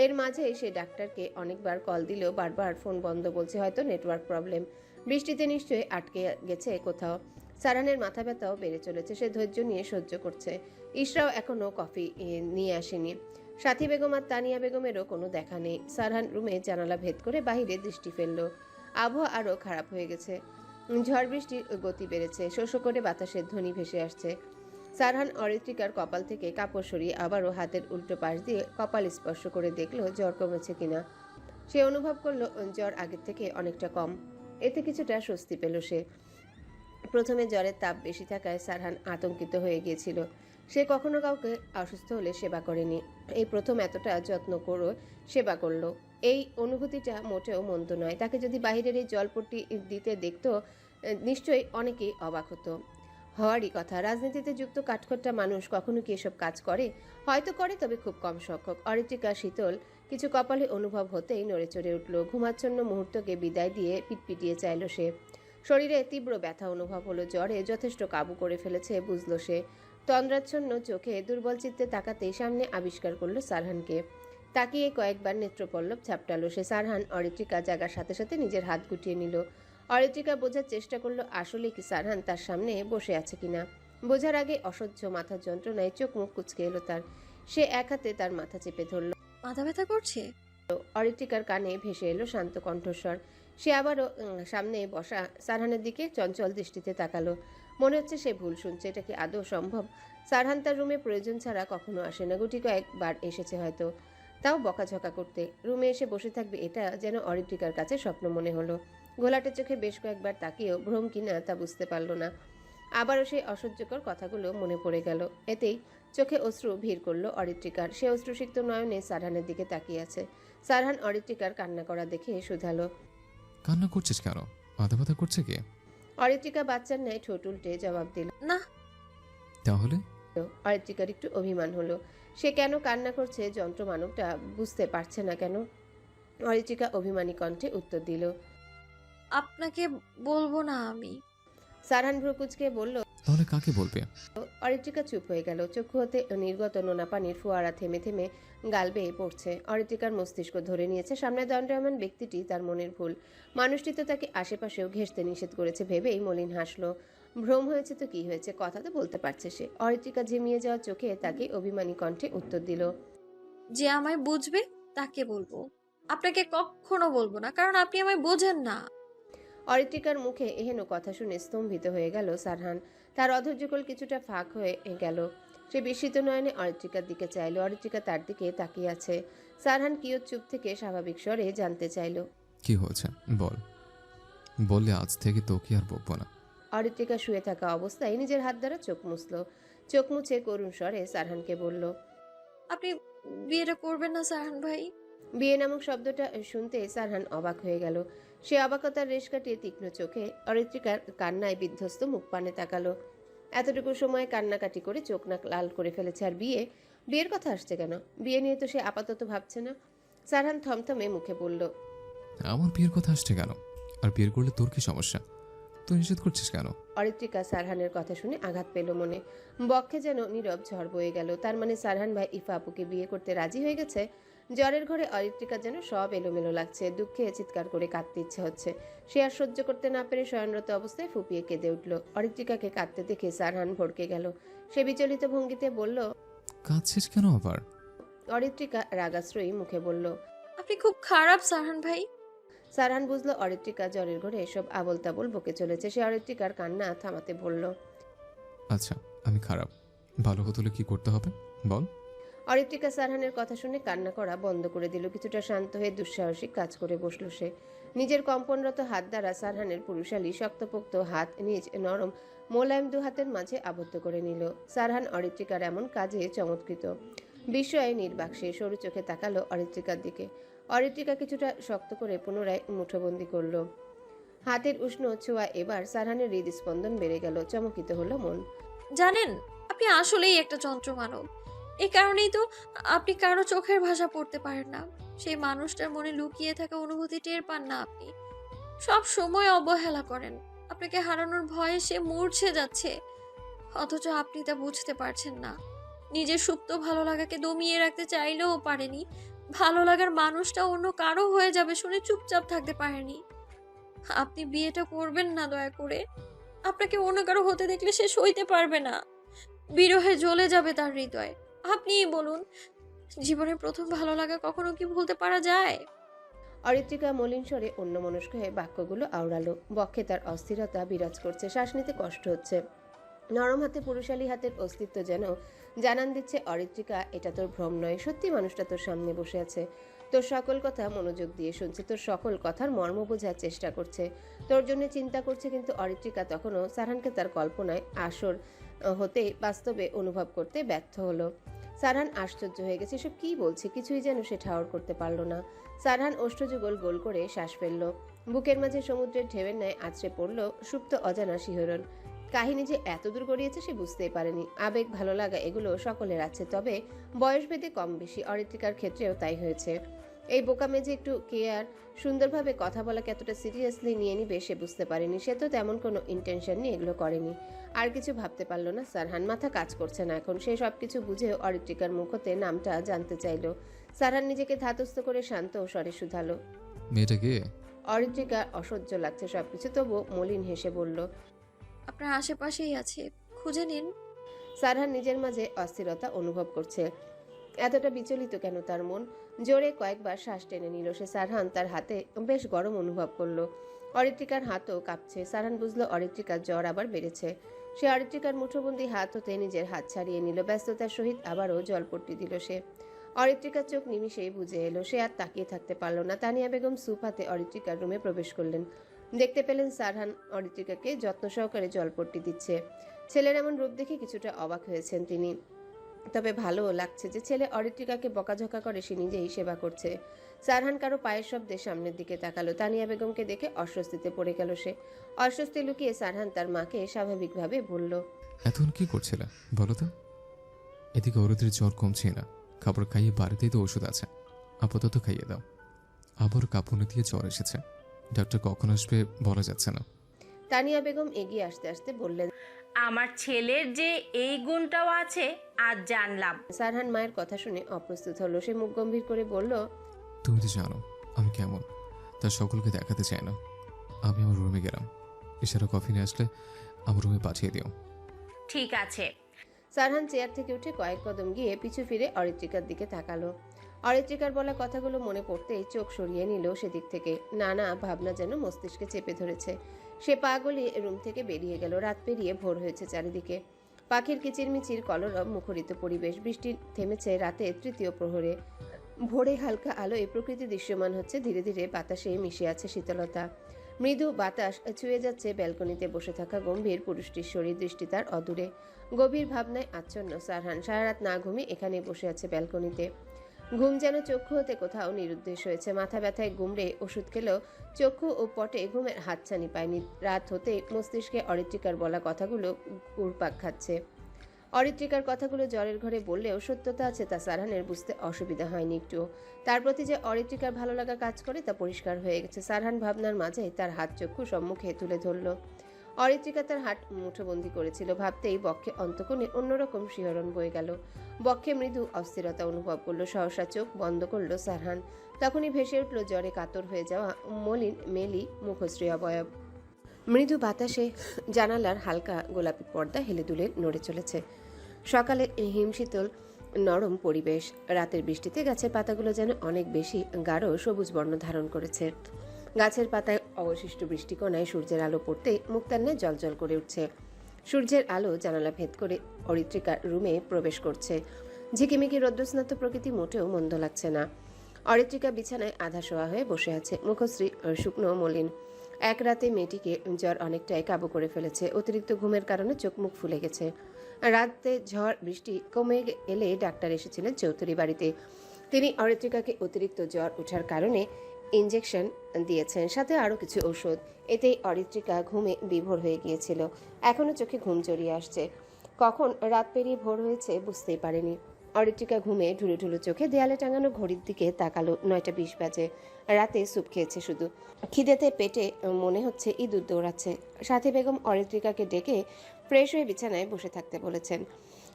এর মাঝে সে ডাক্তারকে অনেকবার কল দিলেও বারবার ফোন বন্ধ বলছে, হয়তো নেটওয়ার্ক প্রবলেম। বৃষ্টিতে নিশ্চয়ই আটকে গেছে কোথাও। সারহানের মাথা ব্যথাও বেড়ে চলেছে। সে ধৈর্য নিয়ে সহ্য করছে। ইশরাও এখনো কফি নিয়ে আসেনি। সাথী বেগম আর তানিয়া বেগমেরও কোনো দেখা নেই। সারহান রুমে জানালা ভেদ করে বাইরে দৃষ্টি ফেলল। আবহাওয়া আরও খারাপ হয়ে গেছে। ঝড় বৃষ্টির গতি বেড়েছে, শো শো করে বাতাসের ধ্বনি ভেসে আসছে। সারহান অরিত্রিকার কপাল থেকে কাপড় সরিয়ে আবারও হাতের উল্টো পাশ দিয়ে কপাল স্পর্শ করে দেখল জ্বর কমেছে কিনা। সে অনুভব করলো জ্বর আগের থেকে অনেকটা কম। এতে কিছুটা স্বস্তি পেল সে। প্রথমে জ্বরের তাপ বেশি থাকায় সারহান আতঙ্কিত হয়ে গিয়েছিল। সে কখনো কাউকে অসুস্থ হলে সেবা করেনি, এই প্রথম এতটা যত্ন করে সেবা করলো। এই অনুভূতিটা মোটেও মন্দ নয়। তাকে যদি বাহিরের এই জলপট্টি দিতে দেখতো, নিশ্চয়ই অনেকেই অবাক হতো। হওয়ারই কথা। রাজনীতিতে যুক্ত কাঠখোট্টা মানুষ কখনো কি এসব কাজ করে? হয়তো করে, তবে খুব কম সংখ্যক। অরিত্রিকা শীতল কিছু কপালে অনুভব হতেই নড়ে চড়ে উঠল। ঘুমাচ্ছন্ন মুহূর্তকে বিদায় দিয়ে পিটপিটিয়ে চাইল সে। শরীরে তীব্র ব্যথা অনুভব হলো। জ্বরে যথেষ্ট কাবু করে ফেলেছে বুঝল সে। তন্দ্রাচ্ছন্ন চোখে দুর্বল চিত্তে তাকাতেই সামনে আবিষ্কার করলো সারহানকে। তাকিয়ে কয়েকবার নেত্রপল্লব ঝাপটালো সে। সারহান অরিত্রিকা জাগার সাথে সাথে নিজের হাত গুটিয়ে নিল। অরিত্রিকা বোঝার চেষ্টা করলো আসলে কি সারহান তার সামনে বসে আছে কিনা। বোঝার আগে অসহ্য মাথার যন্ত্রণায় চোখ মুখ কুঁচকে এলো তার। সে এক হাতে তার মাথা চেপে ধরল। মাথা ব্যথা করছে? অরিত্রিকার কানে ভেসে এলো শান্ত কণ্ঠস্বর। সে আবারও সামনে বসা সারহানের দিকে চঞ্চল দৃষ্টিতে তাকালো। মনে হচ্ছে সে ভুল শুনছে। এটা কি আদৌ সম্ভব? সারহান তার রুমে প্রয়োজন ছাড়া কখনো আসে না। গুটি কয়েকবার এসেছে হয়তো, তাও বকাঝকা করতে। রুমে এসে বসে থাকবে এটা যেন অরিত্রিকার কাছে স্বপ্ন মনে হলো। ঘোলাটে চোখে বেশ কয়েকবার তাকিয়েও ভ্রম কিনা তা বুঝতে পারল না। আবারও সেই অসহ্যকর কথাগুলো মনে পড়ে গেল। এতেই চোখে অশ্রু ভিড় করলো অরিত্রিকার। সে অশ্রুসিক্ত নয়নে সারহানের দিকে তাকিয়ে আছে। সারহান অরিত্রিকার কান্না করা দেখে শুধালো, কান্না করছিস কেন? মাথা ব্যথা করছে কে? অরিত্রিকা বাচ্চার ন্যায় ঠোঁট উল্টে জবাব দিল। না। তাহলে? অরিত্রিকার একটু অভিমান হলো। সে কেন কান্না করছে যন্ত্রমানবটা বুঝতে পারছে না কেন। অরিত্রিকা অভিমানী কণ্ঠে উত্তর দিল, আপনাকে বলবো না আমি। সারহান ভ্রুকুচকে বলল, তাহলে কাকে বলবে? অরিত্রিকা চুপ হয়ে গেল। চক্ষু হতে নির্গত নোনা পানির ফোয়ারা থেমে থেমে গাল বেয়ে পড়ছে। অরিত্রিকার মস্তিষ্ক ধরে নিয়েছে সামনে দণ্ডায়মান ব্যক্তিটি তার মনের ভুল। মানুষটি তো তাকে আশেপাশেও ঘেঁষতে নিষেধ করেছে ভেবেই মলিন হাসলো। ভ্রম হয়েছে তো কি হয়েছে, কথা তো বলতে পারছে সে। অরিত্রিকা ঝিমিয়ে যাওয়া চোখে তাকে অভিমানী কণ্ঠে উত্তর দিল, যে আমায় বুঝবে তাকে বলবো, আপনাকে কখনো বলবো না, কারণ আপনি আমায় বোঝেন না। অরিত্রিকার মুখে এহেন কথা শুনে স্তম্ভিত হয়ে গেল সারহান। তার অধৈর্যকল কিছুটা ফাঁক হয়ে গেল। সে বিস্মিত নয়নে অরিত্রিকার দিকে চাইল। অরিত্রিকা তার দিকে তাকিয়ে আছে। সারহান কিয়ৎ চুপ থেকে স্বাভাবিক স্বরে জানতে চাইল, কি হয়েছে বল। বললে আজ থেকে তোকে আর বকবো না। অরিত্রিকা শুয়ে থাকা অবস্থায় নিজের হাত দ্বারা চোখ মুছল। চোখ মুছে করুণ স্বরে সারহানকে বলল, আপনি বিয়েটা করবেন না সারহান ভাই? বিয়ে নামক শব্দটা শুনতে সারহান অবাক হয়ে গেল। সে অবাকতার রেশ কাটিয়ে তীক্ষ্ণ চোখে অরিত্রিকার কান্নায় বিধ্বস্ত মুখ পানে তাকালো। এতটুকু সময় কান্নাকাটি করে চোখ নাক লাল করে ফেলেছে। আর বিয়ের কথা আসছে কেন? বিয়ে নিয়ে তো সে আপাতত ভাবছে না। সারহান থমথমে মুখে বলল, আমার বিয়ের কথা আসছে কেন? আর বিয়ের করলে তোর কি সমস্যা? তুই নিষেধ করছিস কেন? অরিত্রিকা সারহানের কথা শুনে আঘাত পেল মনে। বক্ষে যেন নীরব ঝড় বয়ে গেল। তার মানে সারহান ভাই ইফা আপুকে বিয়ে করতে রাজি হয়ে গেছে। জ্বরের ঘরে অরিত্রিকার যেন সব এলোমেলো লাগছে। দুঃখে চিৎকার করে কাঁদতে ইচ্ছে হচ্ছে। সে আর সহ্য করতে না পেরে শয়নরত অবস্থায় ফুপিয়ে কেঁদে উঠল। অরিত্রিকাকে কাঁদতে দেখে সারহান ভড়কে গেল। সে বিচলিত ভঙ্গিতে বলল, কাঁদছিস কেন আবার? অরিত্রিকা রাগাশ্রয়ী মুখে বলল, আপনি খুব খারাপ সারহান ভাই। সারহান বুঝলো অরিত্রিকা জ্বরের ঘরে এসব আবল তাবল বকে চলেছে। সে অরিত্রিকার কান্না থামাতে বলল, আচ্ছা আমি খারাপ, ভালো হতে হলে কি করতে হবে বল। অরিত্রিকা সারহানের কথা শুনে কান্না করা বন্ধ করে দিল। কিছুটা শান্ত হয়ে দুঃসাহসিক কাজ করে বসল সে। নিজের কম্পনরত হাত দ্বারা সারহানের পুরুষালী শক্তপোক্ত হাত নিজ নরম মোলায়েম দু হাতের মাঝে আবদ্ধ করে নিল। সারহান অরিত্রিকার এমন কাজে চমৎকৃত। বিস্ময়ে নির্বাক সে সরু চোখে তাকালো অরিত্রিকার দিকে। অরিত্রিকা কিছুটা শক্ত করে পুনরায় মুঠোবন্দি করল। হাতের উষ্ণ ছোঁয়া এবার সারহানের হৃদস্পন্দন বেড়ে গেল। চমকিত হলো মন। জানেন, আপনি আসলেই একটা যন্ত্র মানব। এই কারণেই তো আপনি কারো চোখের ভাষা পড়তে পারেন না। সেই মানুষটার মনে লুকিয়ে থাকা অনুভূতি টের পান না আপনি। সব সময় অবহেলা করেন। আপনাকে হারানোর ভয়ে সে মূর্ছে যাচ্ছে, অথচ আপনি তা বুঝতে পারছেন না। নিজের সুপ্ত ভালো লাগাকে দমিয়ে রাখতে চাইলেও পারেনি। ভালো লাগার মানুষটা অন্য কারো হয়ে যাবে শুনে চুপচাপ থাকতে পারেনি। আপনি বিয়েটা করবেন না দয়া করে। আপনাকে অন্য কারো হতে দেখলে সে সইতে পারবে না। বিরহে জ্বলে যাবে তার হৃদয়। আপনিই বলুন, জীবনের প্রথম ভালো লাগা কখনো কি ভুলতে পারা যায়? অরিত্রিকা মলিন স্বরে অন্যমনস্ক হয়ে বাক্যগুলো আওড়ালো। বক্ষে তার অস্থিরতা বিরাজ করছে, শ্বাস নিতে কষ্ট হচ্ছে। নরম হাতে পুরুষালী হাতের অস্তিত্ব যেন জানান দিচ্ছে, অরিত্রিকা, এটা তোর ভ্রম নয়, সত্যি মানুষটা তোর সামনে বসে আছে, তোর সকল কথা মনোযোগ দিয়ে শুনছে, তোর সকল কথার মর্ম বোঝার চেষ্টা করছে, তোর জন্য চিন্তা করছে। কিন্তু অরিত্রিকা তখনও সারহানকে তার কল্পনায় আসর হতে বাস্তবে অনুভব করতে ব্যর্থ হলো। সারহান আশ্চর্য হয়ে গেছে, এসব কি বলছে, কিছুই যেন সে ঠাওর করতে পারল না। সারহান ওষ্ঠযুগল গোল করে শ্বাস ফেলল। বুকের মাঝে সমুদ্রের ঢেউয়ের ন্যায় আছড়ে পড়ল সুপ্ত অজানা শিহরণ। কাহিনী যে এত দূর গড়িয়েছে সে বুঝতেই পারেনি। আবেগ, ভালো লাগা এগুলো সকলের আছে, তবে বয়সভেদে কম বেশি। অরিত্রিকার ক্ষেত্রেও তাই হয়েছে। এই বোকামে যে একটু কেয়ার, সুন্দরভাবে কথা বলাকে এতটা সিরিয়াসলি নিয়ে নিবে সে বুঝতে পারেনি। সে তো তেমন কোনো ইন্টেনশন নিয়ে এগুলো করেনি। আর কিছু ভাবতে পারল না সারহান, মাথা কাজ করছে না এখন। সে সব কিছু বুঝেও অরিত্রিকার মুখ হতে নামটা জানতে চাইল। সারহান নিজেকে ধাতস্থ করে শান্ত ও স্বরে শুধালো, মেয়েটা কে? অরিত্রিকা অসহ্য লাগছে সবকিছু, তবু মলিন হেসে বলল, আপনার আশেপাশেই আছে, খুঁজে নিন। সারহান নিজের মাঝে অস্থিরতা অনুভব করছে। এতটা বিচলিত কেন তার মন? জোরে কয়েকবার শ্বাস টেনে নিল সে। সারহান তার হাতে বেশ গরম অনুভব করলো। অরিত্রিকার হাতও কাঁপছে। সারহান বুঝলো অরিত্রিকার জ্বর আবার বেড়েছে। সে অরিত্রিকার মুঠোবন্দি হাত হতে নিজের হাত ছাড়িয়ে নিল। ব্যস্ততার সহিত আবারও জলপট্টি দিল সে। অরিত্রিকার চোখ নিমিষেই বুঝে এলো। সে আর তাকিয়ে থাকতে পারল না। তানিয়া বেগম সুপ হাতে অরিত্রিকার রুমে প্রবেশ করলেন। দেখতে পেলেন সারহান অরিত্রিকাকে যত্ন সহকারে জলপট্টি দিচ্ছে। ছেলের এমন রূপ দেখে কিছুটা অবাক হয়েছেন তিনি, তবে ভালোও লাগছে যে ছেলে অরিত্রিকাকে বকাঝকা করে সে নিজেই সেবা করছে। সারহান কারো পায়ের শব্দে সামনের দিকে তাকালো। তানিয়া বেগমকে দেখে অস্বস্তিতে পড়ে গেল সে। অস্বস্তি লুকিয়ে সারহান তার মাকে স্বাভাবিকভাবে বলল, এতক্ষণ কি করছিল বলো তো? এদিকে ওরদের জ্বর কমছে না, খাবার খাইয়ে বাড়িতেই তো ওষুধ আছে, আপাতত খাইয়ে দাও। আবার কাঁপুনি দিয়ে জ্বর এসেছে, ডাক্তার কখন আসবে বলা যাচ্ছে না। তানিয়া বেগম এগিয়ে আসতে আসতে বললেন, আমার ছেলের যে এই গুণটাও আছে আজ জানলাম। সারহান মায়ের কথা শুনে অপ্রস্তুত হলো। সে মুখ গম্ভীর করে বলল, তুমি তো জানো আমি কেমন, তার সকলকে দেখাতে চাই না। আমি আমার রুমে গেলাম, এছাড়া কফি নিয়ে আসলে আমার রুমে পাঠিয়ে দিও। ঠিক আছে। সারহান চেয়ার থেকে উঠে কয়েক কদম গিয়ে পিছু ফিরে অরিত্রিকার দিকে তাকালো। অরিত্রিকার বলা কথাগুলো মনে পড়তেই চোখ সরিয়ে নিল সেদিক থেকে। নানা ভাবনা যেন মস্তিষ্কে চেপে ধরেছে। সে পা গলিয়ে রুম থেকে বেরিয়ে গেল। রাত পেরিয়ে ভোর হয়েছে চারিদিকে। পাখির কিচিরমিচির কলরব মুখরিত পরিবেশ। বৃষ্টি থেমেছে রাতে তৃতীয় প্রহরে। ভোরে হালকা আলোয় প্রকৃতি দৃশ্যমান হচ্ছে। ধীরে ধীরে বাতাসে মিশে আছে শীতলতা। মৃদু বাতাস ছুঁয়ে যাচ্ছে ব্যালকনিতে বসে থাকা গম্ভীর পুরুষটির শরীর। দৃষ্টি তার অদূরে। গভীর ভাবনায় আচ্ছন্ন সারহান। সারা রাত না ঘুমিয়ে এখানে বসে আছে ব্যালকনিতে। ঘুম যেন চক্ষু হতে কোথাও নিরুদ্দেশ হয়েছে। মাথা ব্যথায় গুমড়ে ওষুধ খেলেও চক্ষু ও পটে ঘুমের হাতছানি পায়নি। রাত হতে মস্তিষ্কে অরিত্রিকার বলা কথাগুলো ঘুরপাক খাচ্ছে। অরিত্রিকার কথাগুলো জ্বরের ঘরে বললেও সত্যতা আছে তা সারহানের বুঝতে অসুবিধা হয়নি একটু। তার প্রতি যে অরিত্রিকার ভালো লাগা কাজ করে তা পরিষ্কার হয়ে গেছে। সারহান ভাবনার মাঝে তার হাত চক্ষু সম্মুখে তুলে ধরল। অরিত্রিকা তার হাত মুঠোবন্দি করেছিল। ভাবতেই বক্ষে অন্তকোণে অন্যরকম শিহরণ বয়ে গেল। বক্ষে মৃদু অস্থিরতা অনুভব করলো। সহসা চোখ বন্ধ করলো সারহান। তখনই ভেসে উঠল জ্বরে কাতর হয়ে যাওয়া মলিন মেলি মুখশ্রী অবয়ব। মৃদু বাতাসে জানালার হালকা গোলাপি পর্দা হেলে দুলে নড়ে চলেছে। সকালে হিমশীতল নরম পরিবেশ। রাতের বৃষ্টিতে গাছের পাতাগুলো যেন অনেক বেশি গাঢ় সবুজ বর্ণ ধারণ করেছে। গাছের পাতায় অবশিষ্ট বৃষ্টিকণায় সূর্যের আলো পড়তে মুক্তান্নে জলজল করে উঠছে। সূর্যের আলো জানালা ভেদ করে অরিত্রিকার রুমে প্রবেশ করছে। ঝিকিমিকি রৌদ্রস্নাত প্রকৃতি মোটেও মন্দ লাগছে না। অরিত্রিকা বিছানায় আধা শোয়া হয়ে বসে আছে। মুখশ্রী শুকনো মলিন। এক রাতে মেয়েটিকে জ্বর অনেকটাই কাবু করে ফেলেছে। অতিরিক্ত ঘুমের কারণে চোখ মুখ ফুলে গেছে। রাতে ঝড় বৃষ্টি কমে এলে ডাক্তার এসেছিলেন চৌধুরী বাড়িতে। তিনি অরিত্রিকাকে অতিরিক্ত জ্বর ওঠার কারণে ইঞ্জেকশন দিয়েছেন, সাথে আরও কিছু ওষুধ। এতেই অরিত্রিকা ঘুমে বিভোর হয়ে গিয়েছিল। এখনও চোখে ঘুম জড়িয়ে আসছে। কখন রাত পেরিয়ে ভোর হয়েছে বুঝতেই পারেনি। অরিত্রিকা ঘুমে ঢুলু ঢুলু চোখে দেয়ালে টাঙানো ঘড়ির দিকে তাকালো। 9:20 বাজে। রাতে স্যুপ খেয়েছে শুধু। খিদেতে পেটে মনে হচ্ছে ইঁদুর দৌড়াচ্ছে। সাথী বেগম অরিত্রিকাকে ডেকে ফ্রেশ হয়ে বিছানায় বসে থাকতে বলেছেন।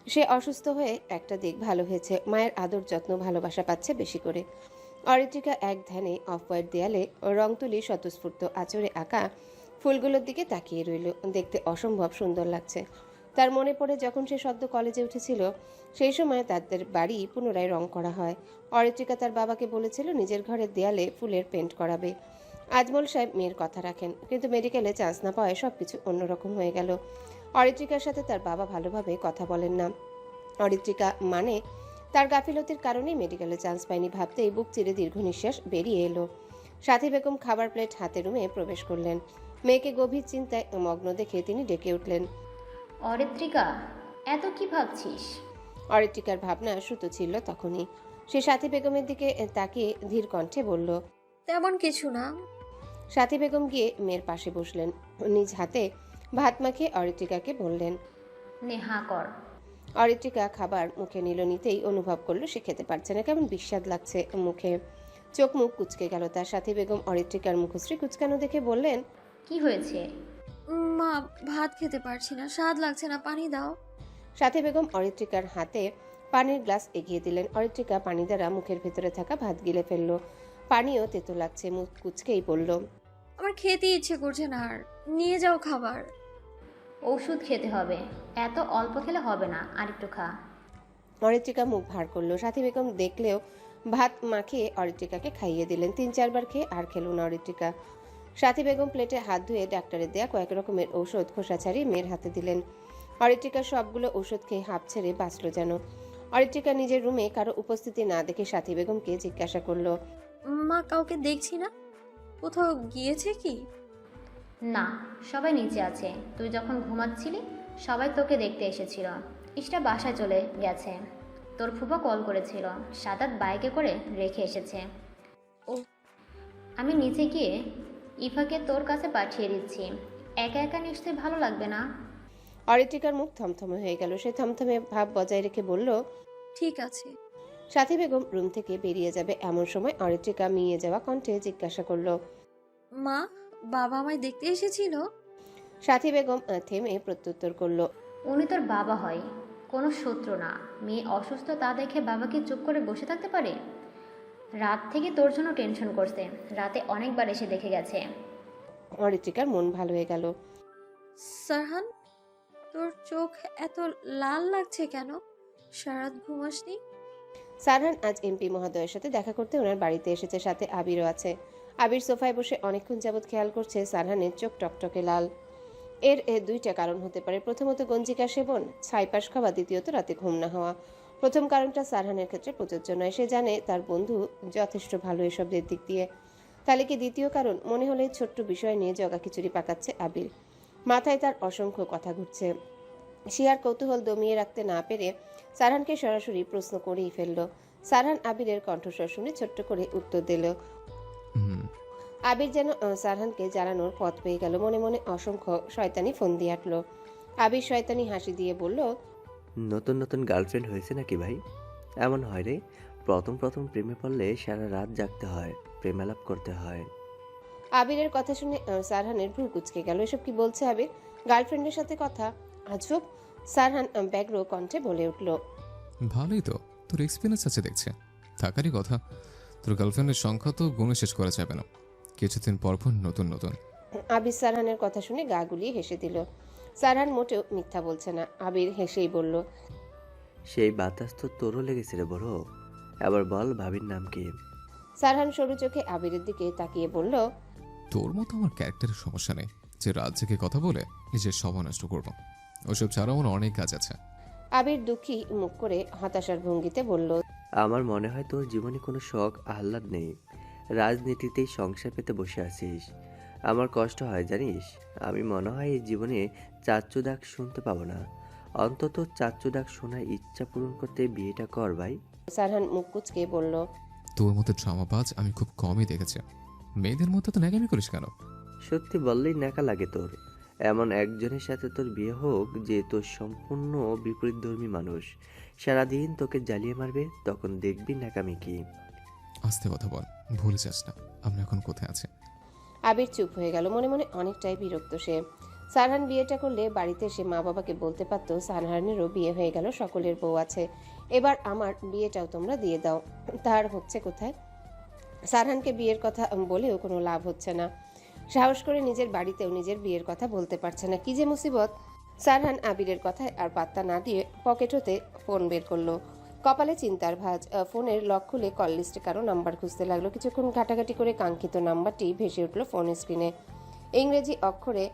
সে অসুস্থ হয়ে একটা দিক ভালো হয়েছে। মায়ের আদর যত্ন ভালোবাসা পাচ্ছে বেশি করে। অরিত্রিকা এক ধ্যানে অফ হোয়াইট দেয়ালে রং তুলি স্বতঃস্ফূর্ত আঁচড়ে আঁকা ফুলগুলোর দিকে তাকিয়ে রইল। দেখতে অসম্ভব সুন্দর লাগছে। তার মনে পড়ে যখন সে সদ্য কলেজে উঠেছিল, সেই সময় তাদের বাড়ি পুনরায় রং করা হয়। অরিত্রিকা তার বাবাকে বলেছিল নিজের ঘরের দেয়ালে ফুলের পেন্ট করাবে। আজমল সাহেব মেয়ের কথা রাখেন, কিন্তু মেডিকেলে চান্স না পাওয়ায় সবকিছু অন্যরকম হয়ে গেল। অরিত্রিকার সাথে তার বাবা ভালোভাবে কথা বলেন না। অরিত্রিকা মানে তার গাফিলতির কারণেই মেডিকেলে চান্স পায়নি ভাবতেই বুক চিরে দীর্ঘ নিঃশ্বাস বেরিয়ে এলো। সাথী বেগম খাবার প্লেট হাতে রুমে প্রবেশ করলেন। মেয়েকে গভীর চিন্তায় মগ্ন দেখে তিনি ডেকে উঠলেন, অরিত্রিকা, এত কি ভাবছিস? অরিত্রিকার ভাবনা সুতো ছিল তখনই। সে সাথী বেগমের দিকে তাকিয়ে ধীর কণ্ঠে বলল, তেমন কিছু না। সাথী বেগম গিয়ে মেয়ের পাশে বসলেন। নিজ হাতে ভাত মাখিয়ে অরিত্রিকাকে বললেন। নে হাঁ কর। অরিত্রিকা খাবার মুখে নিল, নিতেই অনুভব করলো সে খেতে পারছে না, কেমন বিস্বাদ লাগছে মুখে। চোখ মুখ কুচকে গেল তার। সাথী বেগম অরিত্রিকার মুখশ্রী কুচকানো দেখে বললেন, কি হয়েছে? মা, ভাত খেতে পারছি না, স্বাদ লাগছে না, পানি দাও। সাথী বেগম অরিত্রিকার হাতে পানির গ্লাস এগিয়ে দিলেন। অরিত্রিকা পানি দ্বারা মুখের ভেতরে থাকা ভাত গিলে ফেললো। পানিও তেতো লাগছে, মুখ কুচকেই বলল, আমার খেতে ইচ্ছে করছে না আর, নিয়ে যাও খাবার। ওষুধ খেতে হবে, এত অল্প খেলে হবে না, আরেকটু খা। অরিত্রিকা মুখ ভার করলো। সাথী বেগম দেখলেও ভাত মাখিয়ে অরিত্রিকাকে খাইয়ে দিলেন। 3-4 বার খেয়ে আর খেল না অরিত্রিকা। সাথী বেগম প্লেটে হাত ধুয়ে ডাক্তারের দেয়া কয়েক রকমের ঔষধ খোসা ছাড়িয়ে মেয়ের হাতে দিলেন। অরিত্রিকা সবগুলো ঔষধ খেয়ে হাঁপ ছেড়ে বাঁচল যেন। অরিত্রিকা নিজের রুমে কারো উপস্থিতি না দেখে সাথী বেগমকে জিজ্ঞাসা করলো, মা, কাউকে দেখছি না, কোথাও গিয়েছে কি? না, সবাই নিচে আছে। তুই যখন ঘুমাচ্ছিলি সবাই তোকে দেখতে এসেছিল। ইষ্টা বাসায় চলে গেছে। তোর ফুফা কল করেছিল, সাদাত বাইকে করে রেখে এসেছে। ও। আমি নিচে গিয়ে ইফাকে তোর কাছে পাঠিয়ে দিচ্ছি। একা একা নিশ্চয়ই ভালো লাগবে না। অরিত্রিকার মুখ থমথমে হয়ে গেল। সে থমথমে ভাব বজায় রেখে বলল, ঠিক আছে। সাথী বেগম রুম থেকে বেরিয়ে যাবে এমন সময় অরিত্রিকা মিয়ে যাওয়া কণ্ঠে জিজ্ঞাসা করলো, মা, বাবা আমায় দেখতে এসেছিল? সাথী বেগম থেমে প্রত্যুত্তর করলো, উনি তোর বাবা হয়, কোনো শত্রু না। মেয়ে অসুস্থ তা দেখে বাবাকে চুপ করে বসে থাকতে পারে? রাত থেকে তোর জন্য টেনশন করছে, রাতে অনেকবার এসে দেখে গেছে। অরিত্রিকার মন ভালো হয়ে গেল। সারহান, তোর চোখ এত লাল লাগছে কেন? সারাত ঘুমাসনি? সারহান আজ এমপি মহোদয়ের সাথে দেখা করতে ওনার বাড়িতে এসেছে, সাথে আবিরও আছে। আবির সোফায় বসে অনেকক্ষণ যাবৎ খেয়াল করছে সারহানের চোখ টকটকে লাল। এর দুইটা কারণ হতে পারে। প্রথমত গঞ্জিকা সেবন, ছাইপাস খাওয়া, দ্বিতীয়ত রাতে ঘুম না হওয়া। প্রথম কারণটা সারহানের ক্ষেত্রে প্রযোজ্য নয়। সে জানে তার বন্ধু যথেষ্ট ভালো এসবের দিক দিয়ে। তাহলে কি দ্বিতীয় কারণ? মনে হলে ছোট্ট বিষয় নিয়ে জগা খিচুড়ি পাকাচ্ছে আবির। মাথায় তার অসংখ্য কথা ঘুরছে। সে আর কৌতূহল দমিয়ে রাখতে না পেরে সারহানকে সরাসরি প্রশ্ন করেই ফেলল। সারহান আবিরের কণ্ঠস্বর শুনে ছোট্ট করে উত্তর দিল। হুম। আবির যেন সারহানকে জানানোর পথ পেয়ে গেল। মনে মনে অসংখ্য শয়তানি ফোন দিয়ে আটল। আবির শয়তানি হাসি দিয়ে বলল, নতুন নতুন গার্লফ্রেন্ড হয়েছে নাকি ভাই? এমন হয় রে, প্রথম প্রথম প্রেমে পড়লে সারা রাত জাগতে হয়, প্রেমালাপ করতে হয়। আবিরের কথা শুনে সারহানের ভ্রু কুচকে গেল। এসব কি বলছে আবির? গার্লফ্রেন্ডের সাথে কথা? আজব। সারহান ব্যগ্র কণ্ঠে বলে উঠল, ভালোই তো, তোর এক্সপিরিয়েন্স আছে দেখছে, থাকারই কথা। তোর গার্লফ্রেন্ডের সংখ্যা তো গুণে শেষ করা যাবে না, কিছুদিন পর পর নতুন নতুন। আবির সারহানের কথা শুনে গা গুলিয়ে হেসে দিল। সারহান মোটেও মিথ্যা বলছে না। আবির হেসেই বলল, সেই বাতাস তো তোরও লেগেছে রে বড়। আবার বল, ভাবির নাম কি? সারহান সরু চোখে আবিরের দিকে তাকিয়ে বলল, তোর মতো আমার ক্যারেক্টারের সমস্যা নেই যে রাত জেগে কথা বলে নিজের সময় নষ্ট করবো। ওসব ছাড়াও আমার অনেক কাজ আছে। আবির দুঃখী মুখ করে হতাশার ভঙ্গিতে বলল, আমার মনে হয় তোর জীবনে কোনো শখ আহ্লাদ নেই, রাজনীতিতেই সংসার পেতে বসে আছিস। আমার কষ্ট হয় জানিস। আমি মনে হয় এই জীবনে চাচ্চু ডাক শুনতে পাবো না। অন্তত চাচ্চু ডাক শোনার ইচ্ছা পূরণ করতে বিয়েটা কর ভাই। সারহান মুখ কুচকে বলল, তোর মতো ড্রামাবাজ আমি খুব কমই দেখেছি। মেয়েদের মতো তো ন্যাকামি করিস কেন? সত্যি বললেই ন্যাকা লাগে তোর। এমন একজনের সাথে তোর বিয়ে হোক যে তোর সম্পূর্ণ বিপরীতধর্মী মানুষ, সারাদিন তোকে জ্বালিয়ে মারবে, তখন দেখবি ন্যাকামি কি। আস্তে কথা বল, ভুলে যাস না আমরা এখন কোথায় আছি। আবির চুপ হয়ে গেল। মনে মনে অনেকটাই বিরক্ত সে। সারহান বিয়েটা করলে বাড়িতে এসে মা বাবাকে বলতে পারতো সারহানেরও বিয়ে হয়ে গেল, সকলের বউ আছে, এবার আমার বিয়েটাও তোমরা দিয়ে দাও। তার হচ্ছে কোথায়? সারহানকে বিয়ের কথা বলেও কোনো লাভ হচ্ছে না। সাহস করে নিজের বাড়িতেও নিজের বিয়ের কথা বলতে পারছে না। কি যে মুসিবত! সারহান আবিরের কথায় আর পাত্তা না দিয়ে পকেট হতে ফোন বের করলো। কপালে চিন্তার ভাঁজ। ফোনের লক খুলে কল লিস্টে কারো নাম্বার খুঁজতে লাগলো। কিছুক্ষণ ঘাটাঘাটি করে কাঙ্ক্ষিত নাম্বারটি ভেসে উঠল ফোন স্ক্রিনে। ইংরেজি অক্ষরে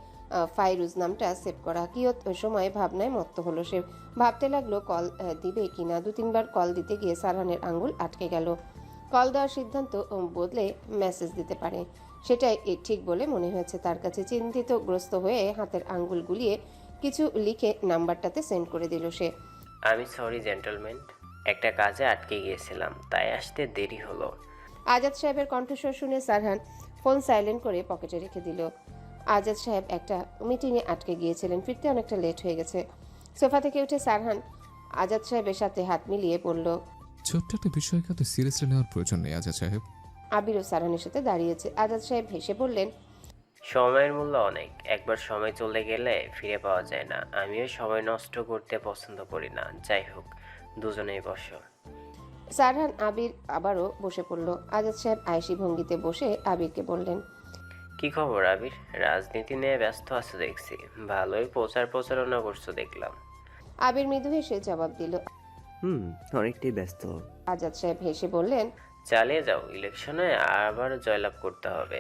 ফাইরুজ নামটা সেভ করা। কিয়ত ওই সময় ভাবনায় মত্ত হলো সে। ভাবতে লাগলো কল দিবে কিনা। 2-3 বার কল দিতে গিয়ে সারহানের আঙ্গুল আটকে গেল। কল দেওয়ার সিদ্ধান্ত বদলে মেসেজ দিতে পারে, সেটাই ঠিক বলে মনে হয়েছে তার কাছে। চিন্তিতগ্রস্ত হয়ে হাতের আঙ্গুল গুলিয়ে কিছু লিখে নাম্বারটাতে সেন্ড করে দিল সে। আমি সরি জেন্টলম্যান, একটা কাজে আটকে গিয়েছিলাম, তাই আসতে দেরি হলো। আজাদ সাহেবের কণ্ঠস্বর শুনে সারহান ফোন সাইলেন্ট করে পকেটে রেখে দিল। আজাদ সাহেব একটা মিটিংয়ে আটকে গিয়েছিলেন, ফিরতে অনেকটা লেট হয়ে গেছে। সোফা থেকে উঠে সারহান আজাদ সাহেবের সাথে হাত মিলিয়ে বলল, ছোট্ট একটা বিষয়কে এত সিরিয়াসলি নেওয়ার প্রয়োজন নেই আজাদ সাহেব। আবিরও সারহানের সাথে দাঁড়িয়েছে। আজাদ সাহেব হেসে বললেন, সময়ের মূল্য অনেক, একবার সময় চলে গেলে ফিরে পাওয়া যায় না। আমিও সময় নষ্ট করতে পছন্দ করি না। যাই হোক, দুজনেই বসো। সারহান আবির আবারও বসে পড়ল। আজাদ সাহেব আয়েশি ভঙ্গিতে বসে আবিরকে বললেন, কি খবর আবির? রাজনীতি নিয়ে ব্যস্ত আছো দেখছি, ভালোই প্রচারণা করছো দেখলাম। আবির মৃদু হেসে জবাব দিল। অনেকটাই ব্যস্ত। আজাদ সাহেব হেসে বললেন, চালিয়ে যাও, ইলেকশনে আবার জয়লাভ করতে হবে।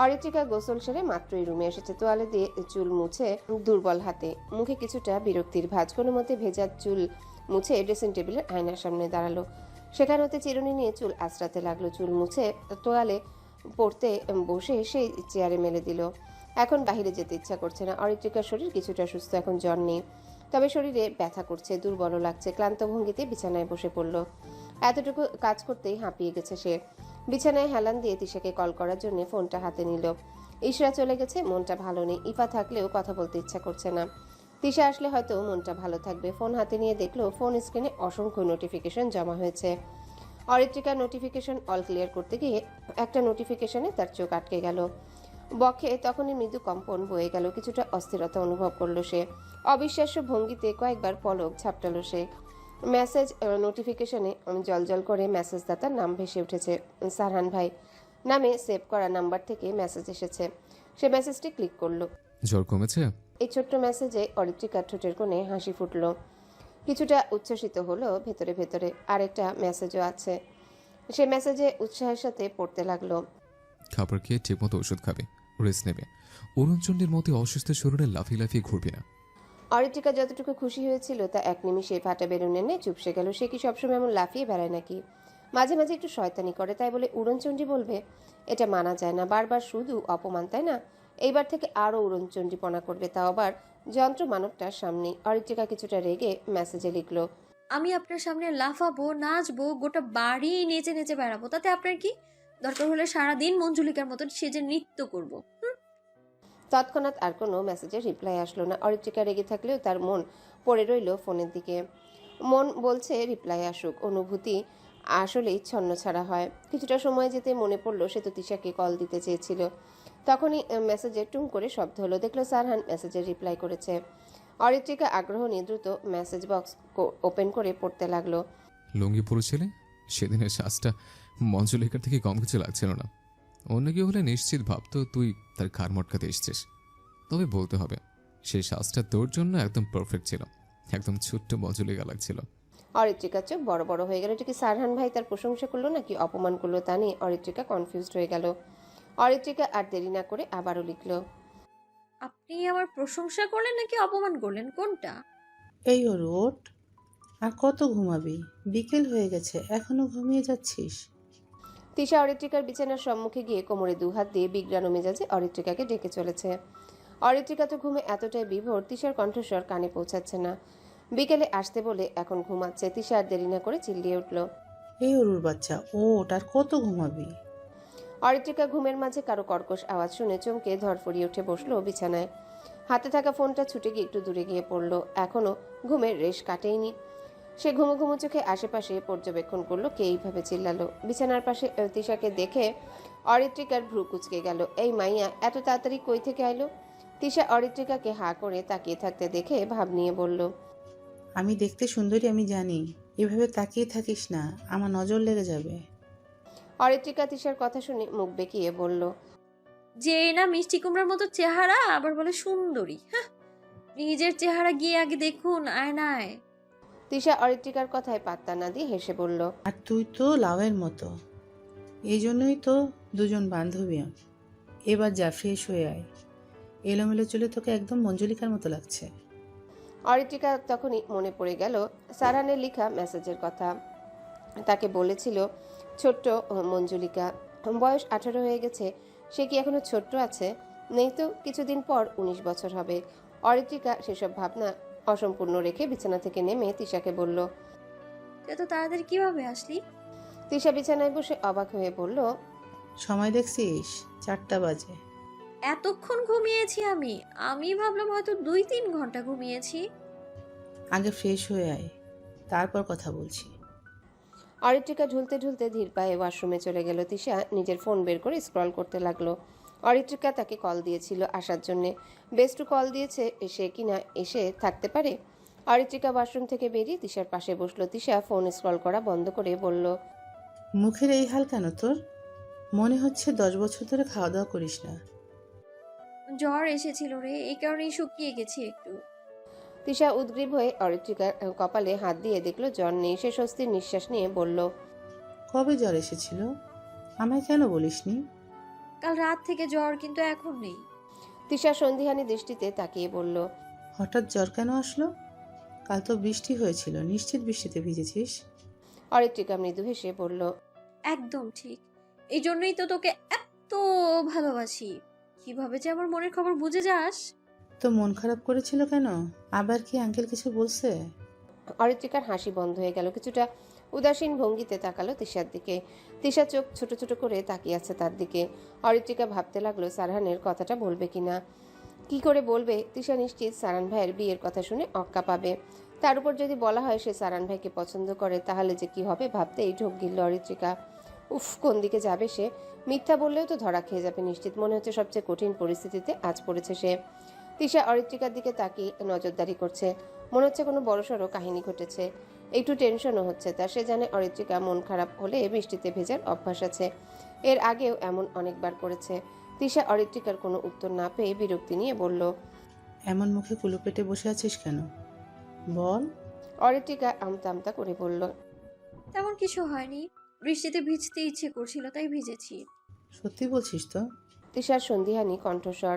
অরিত্রিকা গোসল সেরে মাত্রই রুমে এসেছে। তোয়ালে দিয়ে চুল মুছে দুর্বল হাতে, মুখে কিছুটা বিরক্তির ভাঁজ। কোনো মতে ভেজা চুল মুছে ড্রেসিং টেবিলের আয়নার সামনে দাঁড়ালো। সেখান হতে চিরুনি নিয়ে চুল আঁচড়াতে লাগলো। চুল মুছে তোয়ালে পড়তে বসে সেই চেয়ারে মেলে দিল। এখন বাহিরে যেতে ইচ্ছা করছে না। অরিত্রিকার শরীর কিছুটা সুস্থ, এখন জ্বর নেই, তবে শরীরে ব্যথা করছে, দুর্বল লাগছে। ক্লান্ত ভঙ্গিতে বিছানায় বসে পড়ল। এতটুকু কাজ করতেই হাঁপিয়ে গেছে সে। বিছানায় হেলান দিয়ে তিশাকে কল করার জন্য ফোনটা হাতে নিল। ইশরা চলে গেছে, মনটা ভালো নেই। ইফা থাকলেও কথা বলতে ইচ্ছা করছে না। তিশা আসলে হয়তো মনটা ভালো থাকবে। ফোন হাতে নিয়ে দেখলো ফোন স্ক্রিনে অসংখ্য নোটিফিকেশন জমা হয়েছে। অরিত্রিকা নোটিফিকেশন অল ক্লিয়ার করতে গিয়ে একটা নোটিফিকেশনে তার চোখ আটকে গেল। বক্ষে তখনই মৃদু কম্পন বয়ে গেল। কিছুটা অস্থিরতা অনুভব করলো সে। অবিশ্বাস্য ভঙ্গিতে কয়েকবার পলক ঝাপটালো সে। মেসেজ নোটিফিকেশনে জলজল করে মেসেজদাতার নাম ভেসে উঠেছে। সারহান ভাই নামে সেভ করা নাম্বার থেকে মেসেজ এসেছে। সে মেসেজটি ক্লিক করলো। জ্বর কমেছে? এই ছোট্ট মেসেজে অরিত্রিকার ঠোঁটের কোণে হাসি ফুটলো। কিছুটা উচ্ছ্বসিত হলো ভেতরে ভেতরে। আরেকটা মেসেজও আছে। সে মেসেজে উৎসাহের সাথে পড়তে লাগলো, খাবার খেয়ে ঠিকমতো ওষুধ খাবে, রেস্ট নেবে, অরুণচণ্ডীর মতো অসুস্থ শরীরে লাফিয়ে লাফিয়ে ঘুরবি না। অরিত্রিকা যতটুকু খুশি হয়েছিল তা এক নিমিষে ফাটা বেরুনে নেই চুপসে গেল। সে কি সবসময় এমন লাফিয়ে বেড়ায় নাকি? মাঝে মাঝে একটু শয়তানি করে, তাই বলে উড়নচণ্ডী বলবে? এটা মানা যায় না। বারবার শুধু অপমান, তাই না? এইবার থেকে আরও উড়নচণ্ডীপনা করবে, তাও আবার যন্ত্র মানবটার সামনে। অরিত্রিকা কিছুটা রেগে মেসেজে লিখলো, আমি আপনার সামনে লাফাবো, নাচবো, গোটা বাড়ি নেচে নেচে বেড়াবো, তাতে আপনার কি? দরকার হলে সারাদিন মঞ্জুলিকার মতন সেজে নৃত্য করবো। তৎক্ষণাৎ আর কোনো মেসেজের রিপ্লাই আসলো না। অরিত্রিকা রেগে থাকলেও তার মন পড়ে রইল ফোনের দিকে। মন বলছে রিপ্লাই আসুক। অনুভূতি আসলেই ছন্ন ছাড়া হয়। কিছুটা সময় যেতে মনে পড়লো সে তো তিশাকে কল দিতে চেয়েছিল। তখনই মেসেজে টুং করে শব্দ হলো। দেখলো সারহান মেসেজের রিপ্লাই করেছে। অরিত্রিকা আগ্রহ নিয়ে দ্রুত মেসেজ বক্স ওপেন করে পড়তে লাগলো। লুঙ্গি পরেছিলে? সেদিনের শ্বাসটা মঞ্জুলিকার থেকে কম কিছু লাগছিল না। অন্য কেউ হলে নিশ্চিত ভাবতো তুই তার ঘাড় মটকাতে এসছিস। তবে বলতে হবে, সেই শ্বাসটা তোর জন্য একদম পারফেক্ট ছিল, একদম ছোট্ট মঞ্জুলিকা লাগছিল। অরিত্রিকার চোখ বড় বড় হয়ে গেল। এটা কি সারহান ভাই তার প্রশংসা করলো নাকি অপমান করলো তা নিয়ে অরিত্রিকা কনফিউজড হয়ে গেল। অরিত্রিকা আর দেরি না করে আবারও লিখলো, আপনি আমার প্রশংসা করলেন নাকি অপমান করলেন, কোনটা? এই ওর ওঠ, আর কত ঘুমাবি? বিকেল হয়ে গেছে, এখনো ঘুমিয়ে যাচ্ছিস? তিশা অরিত্রিকার বিছানার সম্মুখে গিয়ে কোমরে দুহাত দিয়ে বিগ্রানো মেজাজে অরিত্রিকাকে ডেকে চলেছে। অরিত্রিকা তো ঘুমে এতটাই বিভোর, তিশার কণ্ঠস্বর কানে পৌঁছাচ্ছে না। বিকেলে আসতে বলে এখন ঘুমাচ্ছে। তিশা আর দেরি না করে চিল্লিয়ে উঠল, এই ওর বাচ্চা, ওঠ, আর কত ঘুমাবি? অরিত্রিকা ঘুমের মাঝে কারো কর্কশ আওয়াজ শুনে চমকে ধরফড়িয়ে উঠে বসলো বিছানায়। হাতে থাকা ফোনটা ছুটে গিয়ে একটু দূরে গিয়ে পড়লো। এখনো ঘুমের রেশ কাটেইনি সে। ঘুমো ঘুমো চোখে আশেপাশে পর্যবেক্ষণ করলো কে এইভাবে চিল্লালো। বিছানার পাশে তিশাকে দেখে অরিত্রিকার ভ্রু কুচকে গেল। এই মাইয়া এত তাড়াতাড়ি কই থেকে আইলো? তিশা অরিত্রিকাকে হা করে তাকিয়ে থাকতে দেখে ভাব নিয়ে বলল, আমি দেখতে সুন্দরী, আমি জানি। এভাবে তাকিয়ে থাকিস না, আমার নজর লেগে যাবে। অরিত্রিকা তিশার কথা শুনে মুখ বেঁকিয়ে বলল, যে না মিষ্টি কুমড়ার মতো চেহারা, আবার বলে সুন্দরী। হ্যাঁ, নিজের চেহারা গিয়ে আগে দেখুন আয়নায়। তিশা অরিত্রিকার কথায় পাত্তা না দিয়ে হেসে বলল, আর তুই তো লাউয়ের মতো, এই জন্যই তো দুজন বান্ধবী। এবার যা ফ্রেশ হয়ে আয়, এলোমেলো চুলে তোকে একদম মঞ্জুলিকার মতো লাগছে। অরিত্রিকা তখনই মনে পড়ে গেল সারানের লেখা মেসেজের কথা। তাকে বলেছিল ছোট্ট মঞ্জুলিকা, বয়স 18 হয়ে গেছে, সে কি এখনো ছোট্ট আছে? নেই তো, কিছুদিন পর 19 বছর হবে। অরিত্রিকা সেসব ভাবনা অসম্পূর্ণ রেখে বিছানা থেকে নেমে তিশাকে বলল। তুই তো তাড়াতাড়ি কিভাবে আসলি? তিশা বিছানায় বসে অবাক হয়ে বলল, সময় দেখছিস 4টা বাজে। এতক্ষণ ঘুমিয়েছি আমি? আমি ভাবলাম হয়তো 2-3 ঘন্টা ঘুমিয়েছি। আগে ফ্রেশ হয়ে আয়, তারপর কথা বলছি। অরিত্রিকা ঝুলতে ঝুলতে ধীর পায়ে ওয়াশরুমে চলে গেল। তিশা নিজের ফোন বের করে স্ক্রল করতে লাগলো। অরিত্রিকা তাকে কল দিয়েছিল আসার জন্যে। বেস্টু কল দিয়েছে, সে কিনা এসে থাকতে পারে। অরিত্রিকা ওয়াশরুম থেকে বেরিয়ে তিশার পাশে বসলো। তিশা ফোন স্ক্রল করা বন্ধ করে বলল, মুখের এই হাল কেন তোর? মনে হচ্ছে 10 বছর ধরে খাওয়া দাওয়া করিস না। জ্বর এসেছিল রে, এই কারণেই শুকিয়ে গেছি একটু। তিশা উদ্গ্রীব হয়ে অরিত্রিকার কপালে হাত দিয়ে দেখলো জ্বর নেই। সে স্বস্তির নিঃশ্বাস নিয়ে বলল, কবে জ্বর এসেছিল? আমায় কেন বলিসনি? কাল রাত থেকে জ্বর, কিন্তু এখন নেই। তিশা সন্ধিহানি দৃষ্টিতে তাকিয়ে বলল, হঠাৎ জ্বর কেন আসলো? কাল তো বৃষ্টি হয়েছিল, নিশ্চিত বৃষ্টিতে ভিজেছিস। অরিত্রিকা মৃদু হেসে বলল, একদম ঠিক, এই জন্যই তো তোকে এত ভালোবাসি। কিভাবে যে আমার মনের খবর বুঝে যাস। তো মন খারাপ করেছিল কেন? আবার কি আঙ্কেল কিছু বলছে? অরিত্রিকার হাসি বন্ধ হয়ে গেল। কিছুটা উদাসীন ভঙ্গিতে তাকালো তিশার দিকে। তিশা চোখ ছোট ছোট করে তাকিয়ে আছে তার দিকে। অরিত্রিকা ভাবতে লাগলো সারহানের কথাটা বলবে কিনা। কি করে বলবে? তিশা নিশ্চিত সারান ভাইয়ের বিয়ের কথা শুনে অক্কা পাবে। তার উপর যদি বলা হয় সে সারান ভাইকে পছন্দ করে, তাহলে যে কি হবে ভাবতেই ঢোক গিলল অরিত্রিকা। উফ, কোন দিকে যাবে সে? মিথ্যা বললেও তো ধরা খেয়ে যাবে নিশ্চিত। মনে হচ্ছে সবচেয়ে কঠিন পরিস্থিতিতে আজ পড়েছে সে। তিশা অরিত্রিকার দিকে তাকিয়ে নজরদারি করছে। মনে হচ্ছে কোনো বড়সড় কাহিনী ঘটেছে। একটু টেনশনও হচ্ছে তার। সে জানে অরিত্রিকা মন খারাপ হলে বৃষ্টিতে ভেজার অভ্যাস আছে, এর আগেও এমন অনেকবার করেছে। তিশা অরিত্রিকার কোনো উত্তর না পেয়ে বিরক্তি নিয়ে বলল, এমন মুখে কুলো পেটে বসে আছিস কেন? বল। অরিত্রিকা আমতা আমতা করে বলল, তেমন কিছু হয়নি, বৃষ্টিতে ভিজতে ইচ্ছে করছিল তাই ভিজেছি। সত্যি বলছিস তো? তিশার সন্ধিহানি কণ্ঠস্বর।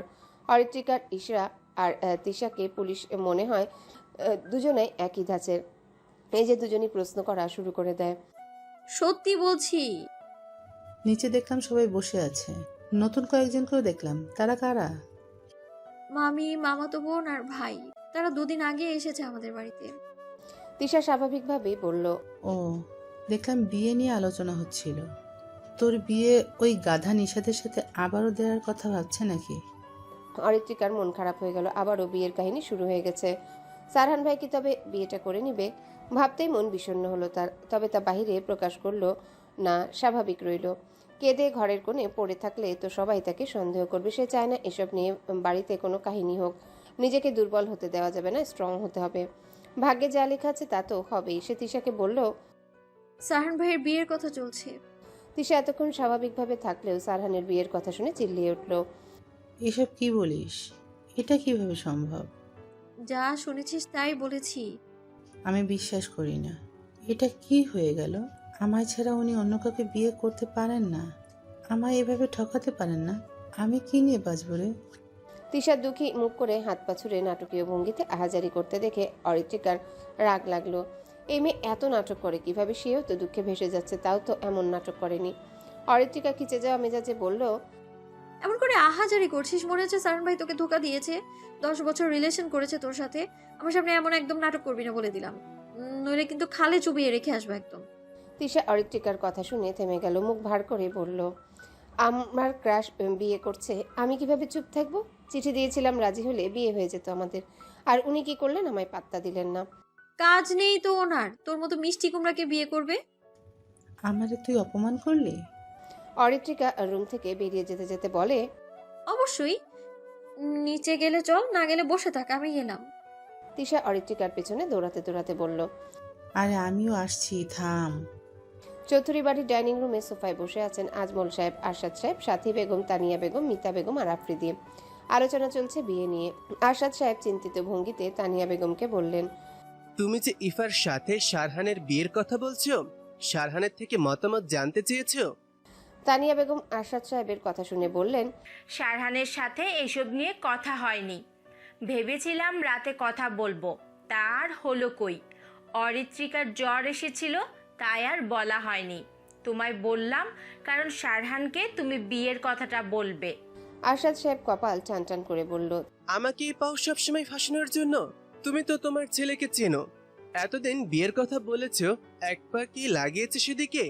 অরিত্রিকার ইশরা আর তিশাকে পুলিশ মনে হয় দুজনেই একই ধাঁচের। এই যে দুজনই প্রশ্ন করা শুরু করে দেয়। সত্যি বলছি। নিচে দেখলাম সবাই বসে আছে, নতুন কয়েকজনকেও দেখলাম। তারা কারা? মামি, মামাতো বোন আর ভাই। তারা 2 দিন আগে এসেছে আমাদের বাড়িতে। তিশা স্বাভাবিকভাবেই বলল, ও, দেখলাম বিয়ে নিয়ে আলোচনা হচ্ছিল। তোর বিয়ে ওই গাধা নিষাদের সাথে আবারও দেওয়ার কথা ভাবছে নাকি? অরিত্রিকার মন খারাপ হয়ে গেল। আবারও বিয়ের কাহিনী শুরু হয়ে গেছে। সারহান ভাই কি তবে বিয়েটা করে নিবে? ভাবতেই মন বিষণ্ণ হলো তার। তবে তা বাহিরে প্রকাশ করলো না, স্বাভাবিক রইল। কেঁদে ঘরের কোণে পড়ে থাকলে তো সবাই তাকে সন্দেহ করবে। সে চায় না এসব নিয়ে বাড়িতে কোনো কাহিনী হোক। নিজেকে দুর্বল হতে দেওয়া যাবে না, স্ট্রং হতে হবে। ভাগ্যে যা লেখা আছে তা তো হবেই। সে তিশাকে বলল, সারহান ভাইয়ের বিয়ের কথা চলছে। তিশা এতক্ষণ স্বাভাবিকভাবে থাকলেও সারহানের বিয়ের কথা শুনে চিল্লিয়ে উঠল, এসব কি বলিস? এটা কিভাবে সম্ভব? যা শুনেছিস তাই বলেছি। আমি বিশ্বাস করি না। এটা কি হয়ে গেল? আমায় ছাড়া উনি অন্য কাউকে বিয়ে করতে পারেন না। আমায় এভাবে ঠকাতে পারেন না। আমি কি নিয়ে বাঁচব রে? তিশা দুঃখী মুখ করে হাত পা ছুড়ে নাটকীয় ভঙ্গিতে আহাজারি করতে দেখে অরিত্রিকার রাগ লাগলো। এই মেয়ে এত নাটক করে কিভাবে? সেও তো দুঃখে ভেসে যাচ্ছে, তাও তো এমন নাটক করেনি। অরিত্রিকা খিচে যাওয়া মেজাজে বলল, এমন করে আহাজারি করছিস, মনে হচ্ছে সারহান ভাই তোকে ধোকা দিয়েছে। 10 বছর রিলেশন করেছে তোর সাথে। আমার সামনে এমন একদম নাটক করবি না বলে দিলাম, নইলে কিন্তু খালে চুবিয়ে রেখে আসবো একদম। তিশা অরিত্রিকার কথা শুনে থেমে গেল। মুখ ভার করে বলল, আমার ক্রাশ বিয়ে করছে, আমি কিভাবে চুপ থাকবো? চিঠি দিয়েছিলাম, রাজি হলে বিয়ে হয়ে যেত আমাদের। আর উনি কি করলেন? আমায় পাত্তা দিলেন না। কাজ নেই তো ওনার, তোর মতো মিষ্টি কুমড়াকে বিয়ে করবে? আমারে তুই অপমান করলি? অরিত্রিকা রুম থেকে বেরিয়ে যেতে যেতে বলে, অবশ্যই। নিচে গেলে চল, না গেলে বসে থাক, আমি গেলাম। তিশা অরিত্রিকার পেছনে দৌড়াতে দৌড়াতে বলল, আরে আমিও আসছি, থাম। চৌধুরী বাড়ির ডাইনিং রুমে সোফায় বসে আছেন আজমল সাহেব, আরশাদ সাহেব, সাথী বেগম, তানিয়া বেগম, মিতা বেগম আর আফ্রিদি। আলোচনা চলছে বিয়ে নিয়ে। আরশাদ সাহেব চিন্তিত ভঙ্গিতে তানিয়া বেগমকে বললেন, তুমি যে ইফার সাথে শারহানের বিয়ের কথা বলছো, শারহানের থেকে মতামত জানতে চেয়েছো? তানিয়া বেগম আরশাদ সাহেবের কথা শুনে বললেন, শারহানের সাথে এসব নিয়ে কথা হয়নি। ভেবেছিলাম রাতে কথা বলবো, তার হলো কই। অরিত্রিকার জ্বর এসেছিল, তাই আর বলা হয়নি। তোমায় বললাম কারণ শারহানকে তুমি বিয়ের কথাটা বলবে। আরশাদ সাহেব কপাল টান টান করে বলল, আমাকেই পাও সবসময় ফাঁসানোর জন্য? তুমি তো তোমার ছেলেকে চেনো, এতদিন বিয়ের কথা বলেছো, এক পা কি লাগিয়েছে সেদিকে?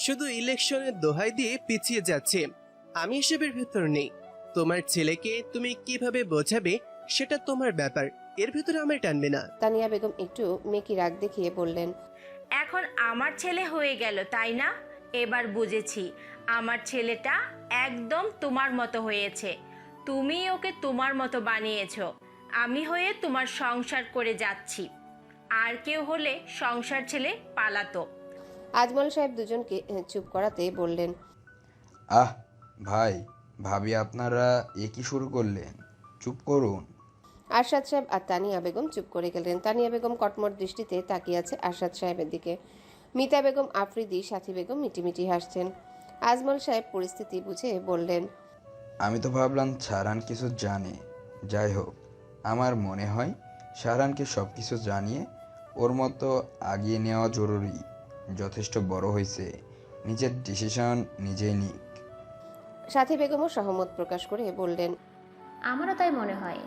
শুধু ইলেকশনের দোহাই দিয়ে পিছিয়ে যাচ্ছে। আমি এসবের ভেতর নেই। তোমার ছেলেকে তুমি কিভাবে বোঝাবে সেটা তোমার ব্যাপার, এর ভেতরে আমায় টানবে না। তানিয়া বেগম একটু মেকি রাগ দেখিয়ে বললেন, এখন আমার ছেলে হয়ে গেল তাই না? এবার বুঝেছি, আমার ছেলেটা একদম তোমার মতো হয়েছে। তুমি ওকে তোমার মতো বানিয়েছো। আমি হয়ে তোমার সংসার করে যাচ্ছি। আর কেউ হলে সংসার ছেলে পালাতো। আজমল সাহেব দুজনকে চুপ করাতে বললেন, আহ ভাই ভাবি, আপনারা এ কি শুরু করলেন? চুপ করুন। আরশাদ সাহেব আর তানিয়া বেগম চুপ করে গেলেন। তানিয়া বেগম কটমট দৃষ্টিতে তাকিয়ে আছে আরশাদ সাহেবের দিকে। মিতা বেগম, আফ্রিদি, সাথী বেগম মিটিমিটি হাসছেন। আজমল সাহেব পরিস্থিতি বুঝে বললেন, আমি তো ভাবলাম শাহরান কিছু জানে। যাই হোক, আমার মনে হয় শাহরানকে সব কিছু জানিয়ে ওর মতো আগিয়ে নেওয়া জরুরি। যথেষ্ট বড় হয়েছে, নিজের ডিসিশন নিজেই নিক। সাথী বেগমও সহমত প্রকাশ করে বললেন, আমারও তাই মনে হয়।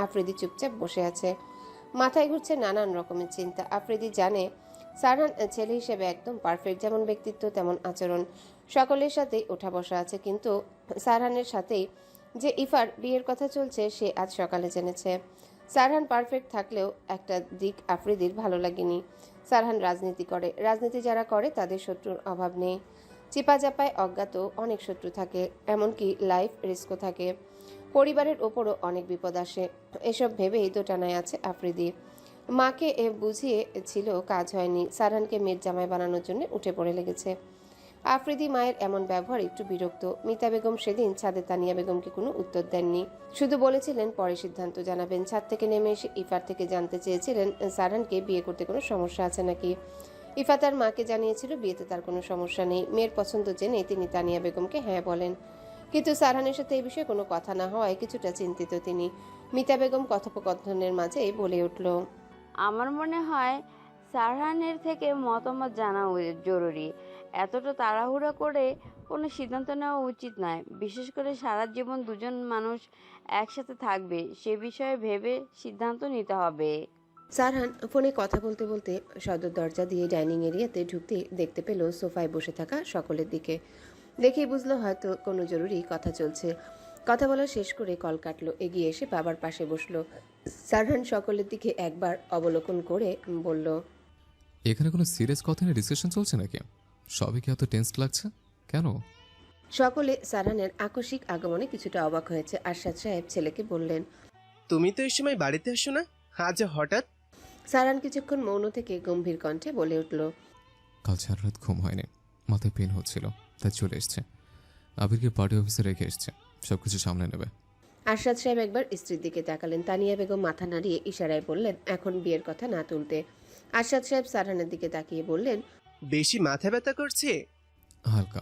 আফ্রিদি চুপচাপ বসে আছে, মাথায় ঘুরছে নানান রকমের চিন্তা। আফ্রিদি জানে সারহান ছেলে হিসেবে একদম পারফেক্ট, যেমন ব্যক্তিত্ব তেমন আচরণ, সকলের সাথেই ওঠা বসা আছে। কিন্তু সারহানের সাথেই যে ইফার বিয়ের কথা চলছে সে আজ সকালে জেনেছে। সারহান পারফেক্ট থাকলেও একটা দিক আফ্রিদির ভালো লাগেনি। সারহান রাজনীতি করে, রাজনীতি যারা করে তাদের শত্রুর অভাব নেই। চিপাচাপায় অজ্ঞাত অনেক শত্রু থাকে, এমনকি লাইফ রিস্কও থাকে। পরিবারের ওপরও অনেক বিপদ আসে। এসব ভেবেই দোটানায় আছে আফ্রিদি। মাকে বুঝিয়ে ছিল, কাজ হয়নি। সারহানকে মেয়ের জামাই বানানোর জন্য উঠে পড়ে লেগেছে। আফ্রিদি মায়ের এমন ব্যবহার একটু বিরক্ত। মিতা বেগম সেদিন ছাদে তানিয়া বেগমকে কোনো উত্তর দেননি, শুধু বলেছিলেন পরে সিদ্ধান্ত জানাবেন। ছাদ থেকে নেমে এসে ইফার থেকে জানতে চেয়েছিলেন সারহানকে বিয়ে করতে কোনো সমস্যা আছে নাকি। ইফা তার মাকে জানিয়েছিল বিয়েতে তার কোনো সমস্যা নেই। মেয়ের পছন্দ জেনে তিনি তানিয়া বেগমকে হ্যাঁ বলেন, কিন্তু সারহানের সাথে এই বিষয়ে কোনো কথা না হওয়ায় কিছুটা চিন্তিত তিনি। মিতা বেগম কথোপকথনের মাঝেই বলে উঠল, আমার মনে হয় সারহানের থেকে মতামত জানা জরুরি। এতটা তাড়াহুড়ো করে কোনো সিদ্ধান্ত নেওয়া উচিত নয়, বিশেষ করে সারা জীবন দুজন মানুষ একসাথে থাকবে সে বিষয়ে ভেবে সিদ্ধান্ত নিতে হবে। সারহান ফোনে কথা বলতে বলতে সদর দরজা দিয়ে ডাইনিং এরিয়াতে ঢুকতে দেখতে পেল সোফায় বসে থাকা সকলের দিকে। দেখেই বুঝলো হয়তো কোনো জরুরি কথা চলছে। কথা বলা শেষ করে কল কাটলো, এগিয়ে এসে বাবার পাশে বসলো। সারহান সকলের দিকে একবার অবলোকন করে বলল, এখানে কোনো সিরিয়াস কথা নিয়ে ডিসকাশন চলছে নাকি? সবাই কি এত টেন্স লাগছে কেন? সকলে সারহানের আকস্মিক আগমনে কিছুটা অবাক হয়েছে। আরশাদ সাহেব ছেলেকে বললেন, তুমি তো এই সময় বাড়িতে আসো না, আজ হঠাৎ? সারহান কিছুক্ষণ মৌন থেকে গম্ভীর কণ্ঠে বলে উঠল, কাল সারা রাত ঘুম হয়নি, মাথায় পেন হচ্ছিল, তাই চলে এসছে। আবিরকে পার্টি অফিসে রেখে এসছে, সব কিছু সামলে নেবে। আরশাদ সাহেব একবার স্ত্রীর দিকে তাকালেন। তানিয়া বেগম মাথা নাড়িয়ে ইশারায় বললেন এখন বিয়ের কথা না তুলতে। আরশাদ সাহেব সারহানের দিকে তাকিয়ে বললেন, বেশি মাথা ব্যথা করছে? হালকা।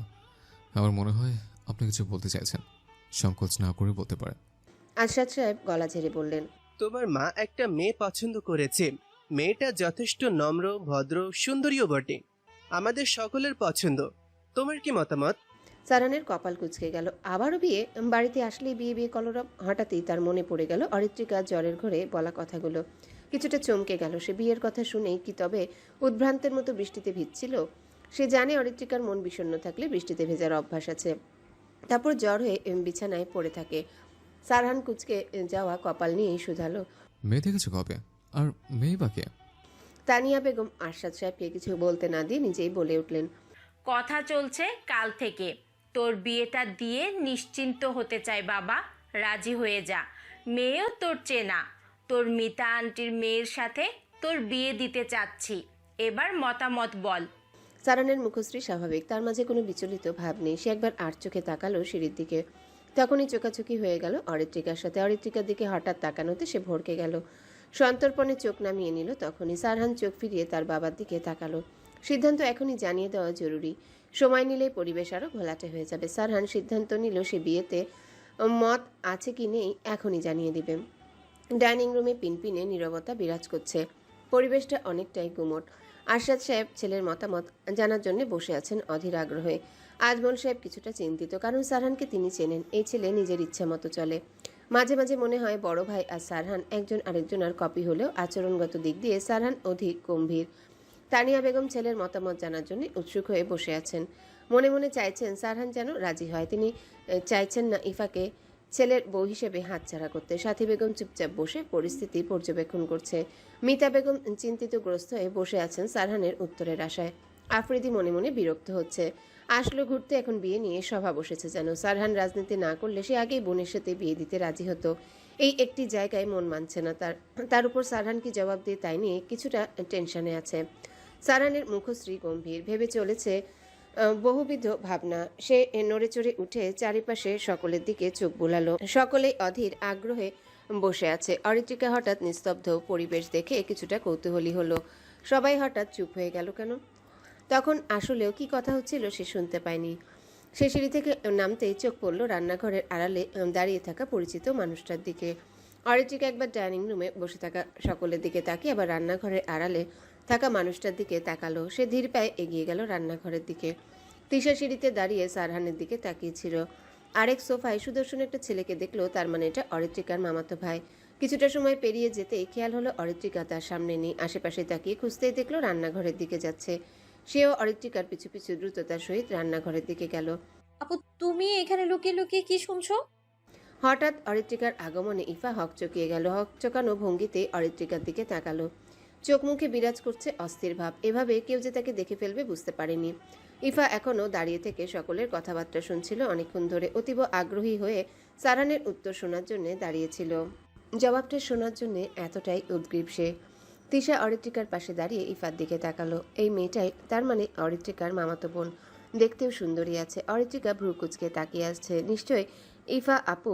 আমার মনে হয় আপনি কিছু বলতে চাইছেন, সংকোচ না করে বলতে পারেন। আরশাদ সাহেব গলা ঝেড়ে বললেন, তোমার মা একটা মেয়ে পছন্দ করেছে। মেয়েটা যথেষ্ট নম্র, ভদ্র, সুন্দরীও বটে, আমাদের সকলের পছন্দ। তোমার কি মতামত? সারহানের কপাল কুঁচকে গেল। আবারও বিয়ে? বাড়িতে আসলেই বিয়ে বিয়ে কলরব। হঠাৎই তার মনে পড়ে গেল অরিত্রিকা জ্বরের ঘরে বলা কথাগুলো। কিছুটা চমকে গেল সে। বিয়ের কথা শুনেই কি তবে উদ্ভ্রান্তের মতো বৃষ্টিতে ভিজছিল? সে জানে অরিত্রিকার মন বিষণ্ণ থাকলে বৃষ্টিতে ভেজার অভ্যাস আছে, তারপর জ্বর হয়ে বিছানায় পড়ে থাকে। সারহান কুঁচকে যাওয়া কপাল নিয়েই শুধালো, মেয়ে দেখেছো কবে? আর মেয়ে বাকে? তানিয়া বেগম আরশাদ সাহেবকে কিছু বলতে না দিয়ে নিজেই বলে উঠলেন, কথা চলছে কাল থেকে। তোর বিয়েটা দিয়ে নিশ্চিন্ত হতে চাই বাবা, রাজি হয়ে যা। মেয়েও তোর চেনা, তোর মিতা আন্টির মেয়ের সাথে তোর বিয়ে দিতে চাচ্ছি। এবার মতামত বল। সারহানের মুখশ্রী স্বাভাবিক, তার মাঝে কোনো বিচলিত ভাব নেই। সে একবার আর চোখে তাকালো সিঁড়ির দিকে। তখনই চোকাচুকি হয়ে গেল অরিত্রিকার সাথে। অরিত্রিকার দিকে হঠাৎ তাকানোতে সে ভড়কে গেল, সন্তর্পণে চোখ নামিয়ে নিল। তখনই সারহান চোখ ফিরিয়ে তার বাবার দিকে তাকালো। সিদ্ধান্ত এখনই জানিয়ে দেওয়া জরুরি, সময় নিলেই পরিবেশ আরও ঘোলাটে হয়ে যাবে। সারহান সিদ্ধান্ত নিল সে বিয়েতে মত আছে কি নেই এখনই জানিয়ে দিবে। ডাইনিং রুমে পিনপিনে নীরবতা বিরাজ করছে, পরিবেশটা অনেকটাই গুমট। আরশাদ সাহেব ছেলের মতামত জানার জন্য বসে আছেন অধীর আগ্রহে। আজমল সাহেব কিছুটা চিন্তিত, কারণ সারহানকে তিনি চেনেন। এই ছেলে নিজের ইচ্ছা মতো চলে। মাঝে মাঝে মনে হয় বড় ভাই আর সারহান একজন আরেকজনের কপি হলেও আচরণগত দিক দিয়ে সারহান অধিক গম্ভীর। তানিয়া বেগম ছেলের মতামত জানার জন্য উৎসুক হয়ে বসে আছেন। মনে মনে চাইছেন সারহান যেন রাজি হয়। তিনি চাইছেন না ইফাকে ছেলের বউ হিসেবে হাতছাড়া করতে। সাথী বেগম চুপচাপ বসে পরিস্থিতি পর্যবেক্ষণ করছে। মিতা বেগম চিন্তিতগ্রস্ত হয়ে বসে আছেন সারহানের উত্তরের আশায়। আফ্রিদি মনে মনে বিরক্ত হচ্ছে। আসলো ঘুরতে এখন বিয়ে নিয়ে সভা বসেছে যেন। সারহান রাজনীতি না করলে সে আগেই বোনের সাথে বিয়ে দিতে রাজি হতো। এই একটি জায়গায় মন মানছে না তার উপর সারহান কি জবাব দিয়ে তাই নিয়ে কিছুটা টেনশনে আছে। সারহানের মুখশ্রী গম্ভীর, ভেবে চলেছে বহুবিধ ভাবনা। সে নড়ে চড়ে উঠে চারিপাশে সকলের দিকে চোখ বুলালো। সকলেই অধীর আগ্রহে বসে আছে। অরিত্রিকা হঠাৎ নিস্তব্ধ পরিবেশ দেখে কিছুটা কৌতূহলী হলো। সবাই হঠাৎ চুপ হয়ে গেল কেন? তখন আসলেও কি কথা হচ্ছিল সে শুনতে পায়নি। সে সিঁড়ি থেকে নামতেই চোখ পড়ল রান্নাঘরের আড়ালে দাঁড়িয়ে থাকা পরিচিত মানুষটার দিকে। অরিত্রিকা একবার ডাইনিং রুমে বসে থাকা সকলের দিকে তাকিয়ে আবার রান্নাঘরের আড়ালে থাকা মানুষটার দিকে তাকালো। সে ধীর পায়ে এগিয়ে গেল রান্নাঘরের দিকে। তিশা সিঁড়িতে দাঁড়িয়ে সারহানের দিকে তাকিয়েছিল। আরেক সোফায় সুদর্শন একটা ছেলেকে দেখলো, তার মানে এটা অরিত্রিকার মামাতো ভাই। কিছুটা সময় পেরিয়ে যেতেই খেয়াল হলো অরিত্রিকা তার সামনে নেই। আশেপাশে তাকিয়ে খুঁজতেই দেখলো রান্নাঘরের দিকে যাচ্ছে। সেও অরিত্রিকার পিছু পিছু দ্রুততার সহিত রান্নাঘরের দিকে গেল। আপু, তুমি এখানে লুকিয়ে লুকিয়ে কি শুনছো? হঠাৎ অরিত্রিকার আগমনে ইফা হকচকিয়ে গেল। হকচকানো ভঙ্গিতে অরিত্রিকার দিকে তাকালো। চোখ মুখে বিরাজ করছে অস্থির ভাব। এভাবে কেউ যে তাকে দেখে ফেলবে বুঝতে পারেনি। ইফা এখনও দাঁড়িয়ে থেকে সকলের কথাবার্তা শুনছিল অনেকক্ষণ ধরে। অতীব আগ্রহী হয়ে সারহানের উত্তর শোনার জন্য দাঁড়িয়েছিল। জবাবটা শোনার জন্য এতটাই উদ্গ্রীব সে। তিশা অরিত্রিকার পাশে দাঁড়িয়ে ইফার দিকে তাকালো। এই মেয়েটাই তার মানে অরিত্রিকার মামাতো বোন। দেখতেও সুন্দরী আছে। অরিত্রিকা ভ্রু কুচকে তাকিয়ে আসছে। নিশ্চয়ই ইফা আপু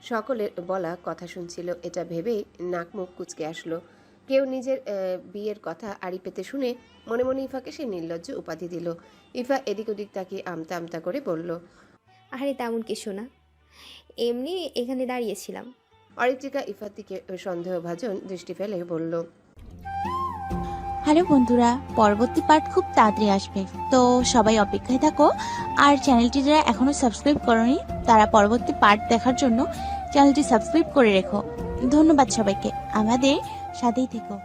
সকলের বলা কথা শুনছিল। এটা ভেবেই নাক মুখ কুচকে আসলো। কেউ নিজের বিয়ের কথা আড়ি পেতে শুনে মনে মনে ইফাকে সে নির্লজ্জ উপাধি দিল। ইফা এদিক ওদিক তাকিয়ে আমতা আমতা করে বলল, আরে তেমন কিছু না, এমনি এখানে দাঁড়িয়েছিলাম। অরিত্রিকা ইফার দিকে সন্দেহভাজন দৃষ্টি ফেলে বলল, হ্যালো বন্ধুরা, পরবর্তী পার্ট খুব তাড়াতাড়ি আসবে, তো সবাই অপেক্ষায় থাকো। আর চ্যানেলটি যারা এখনো সাবস্ক্রাইব করোনি তারা পরবর্তী পার্ট দেখার জন্য চ্যানেলটি সাবস্ক্রাইব করে রেখো। ধন্যবাদ সবাইকে, আমাদের সাথেই থেকো।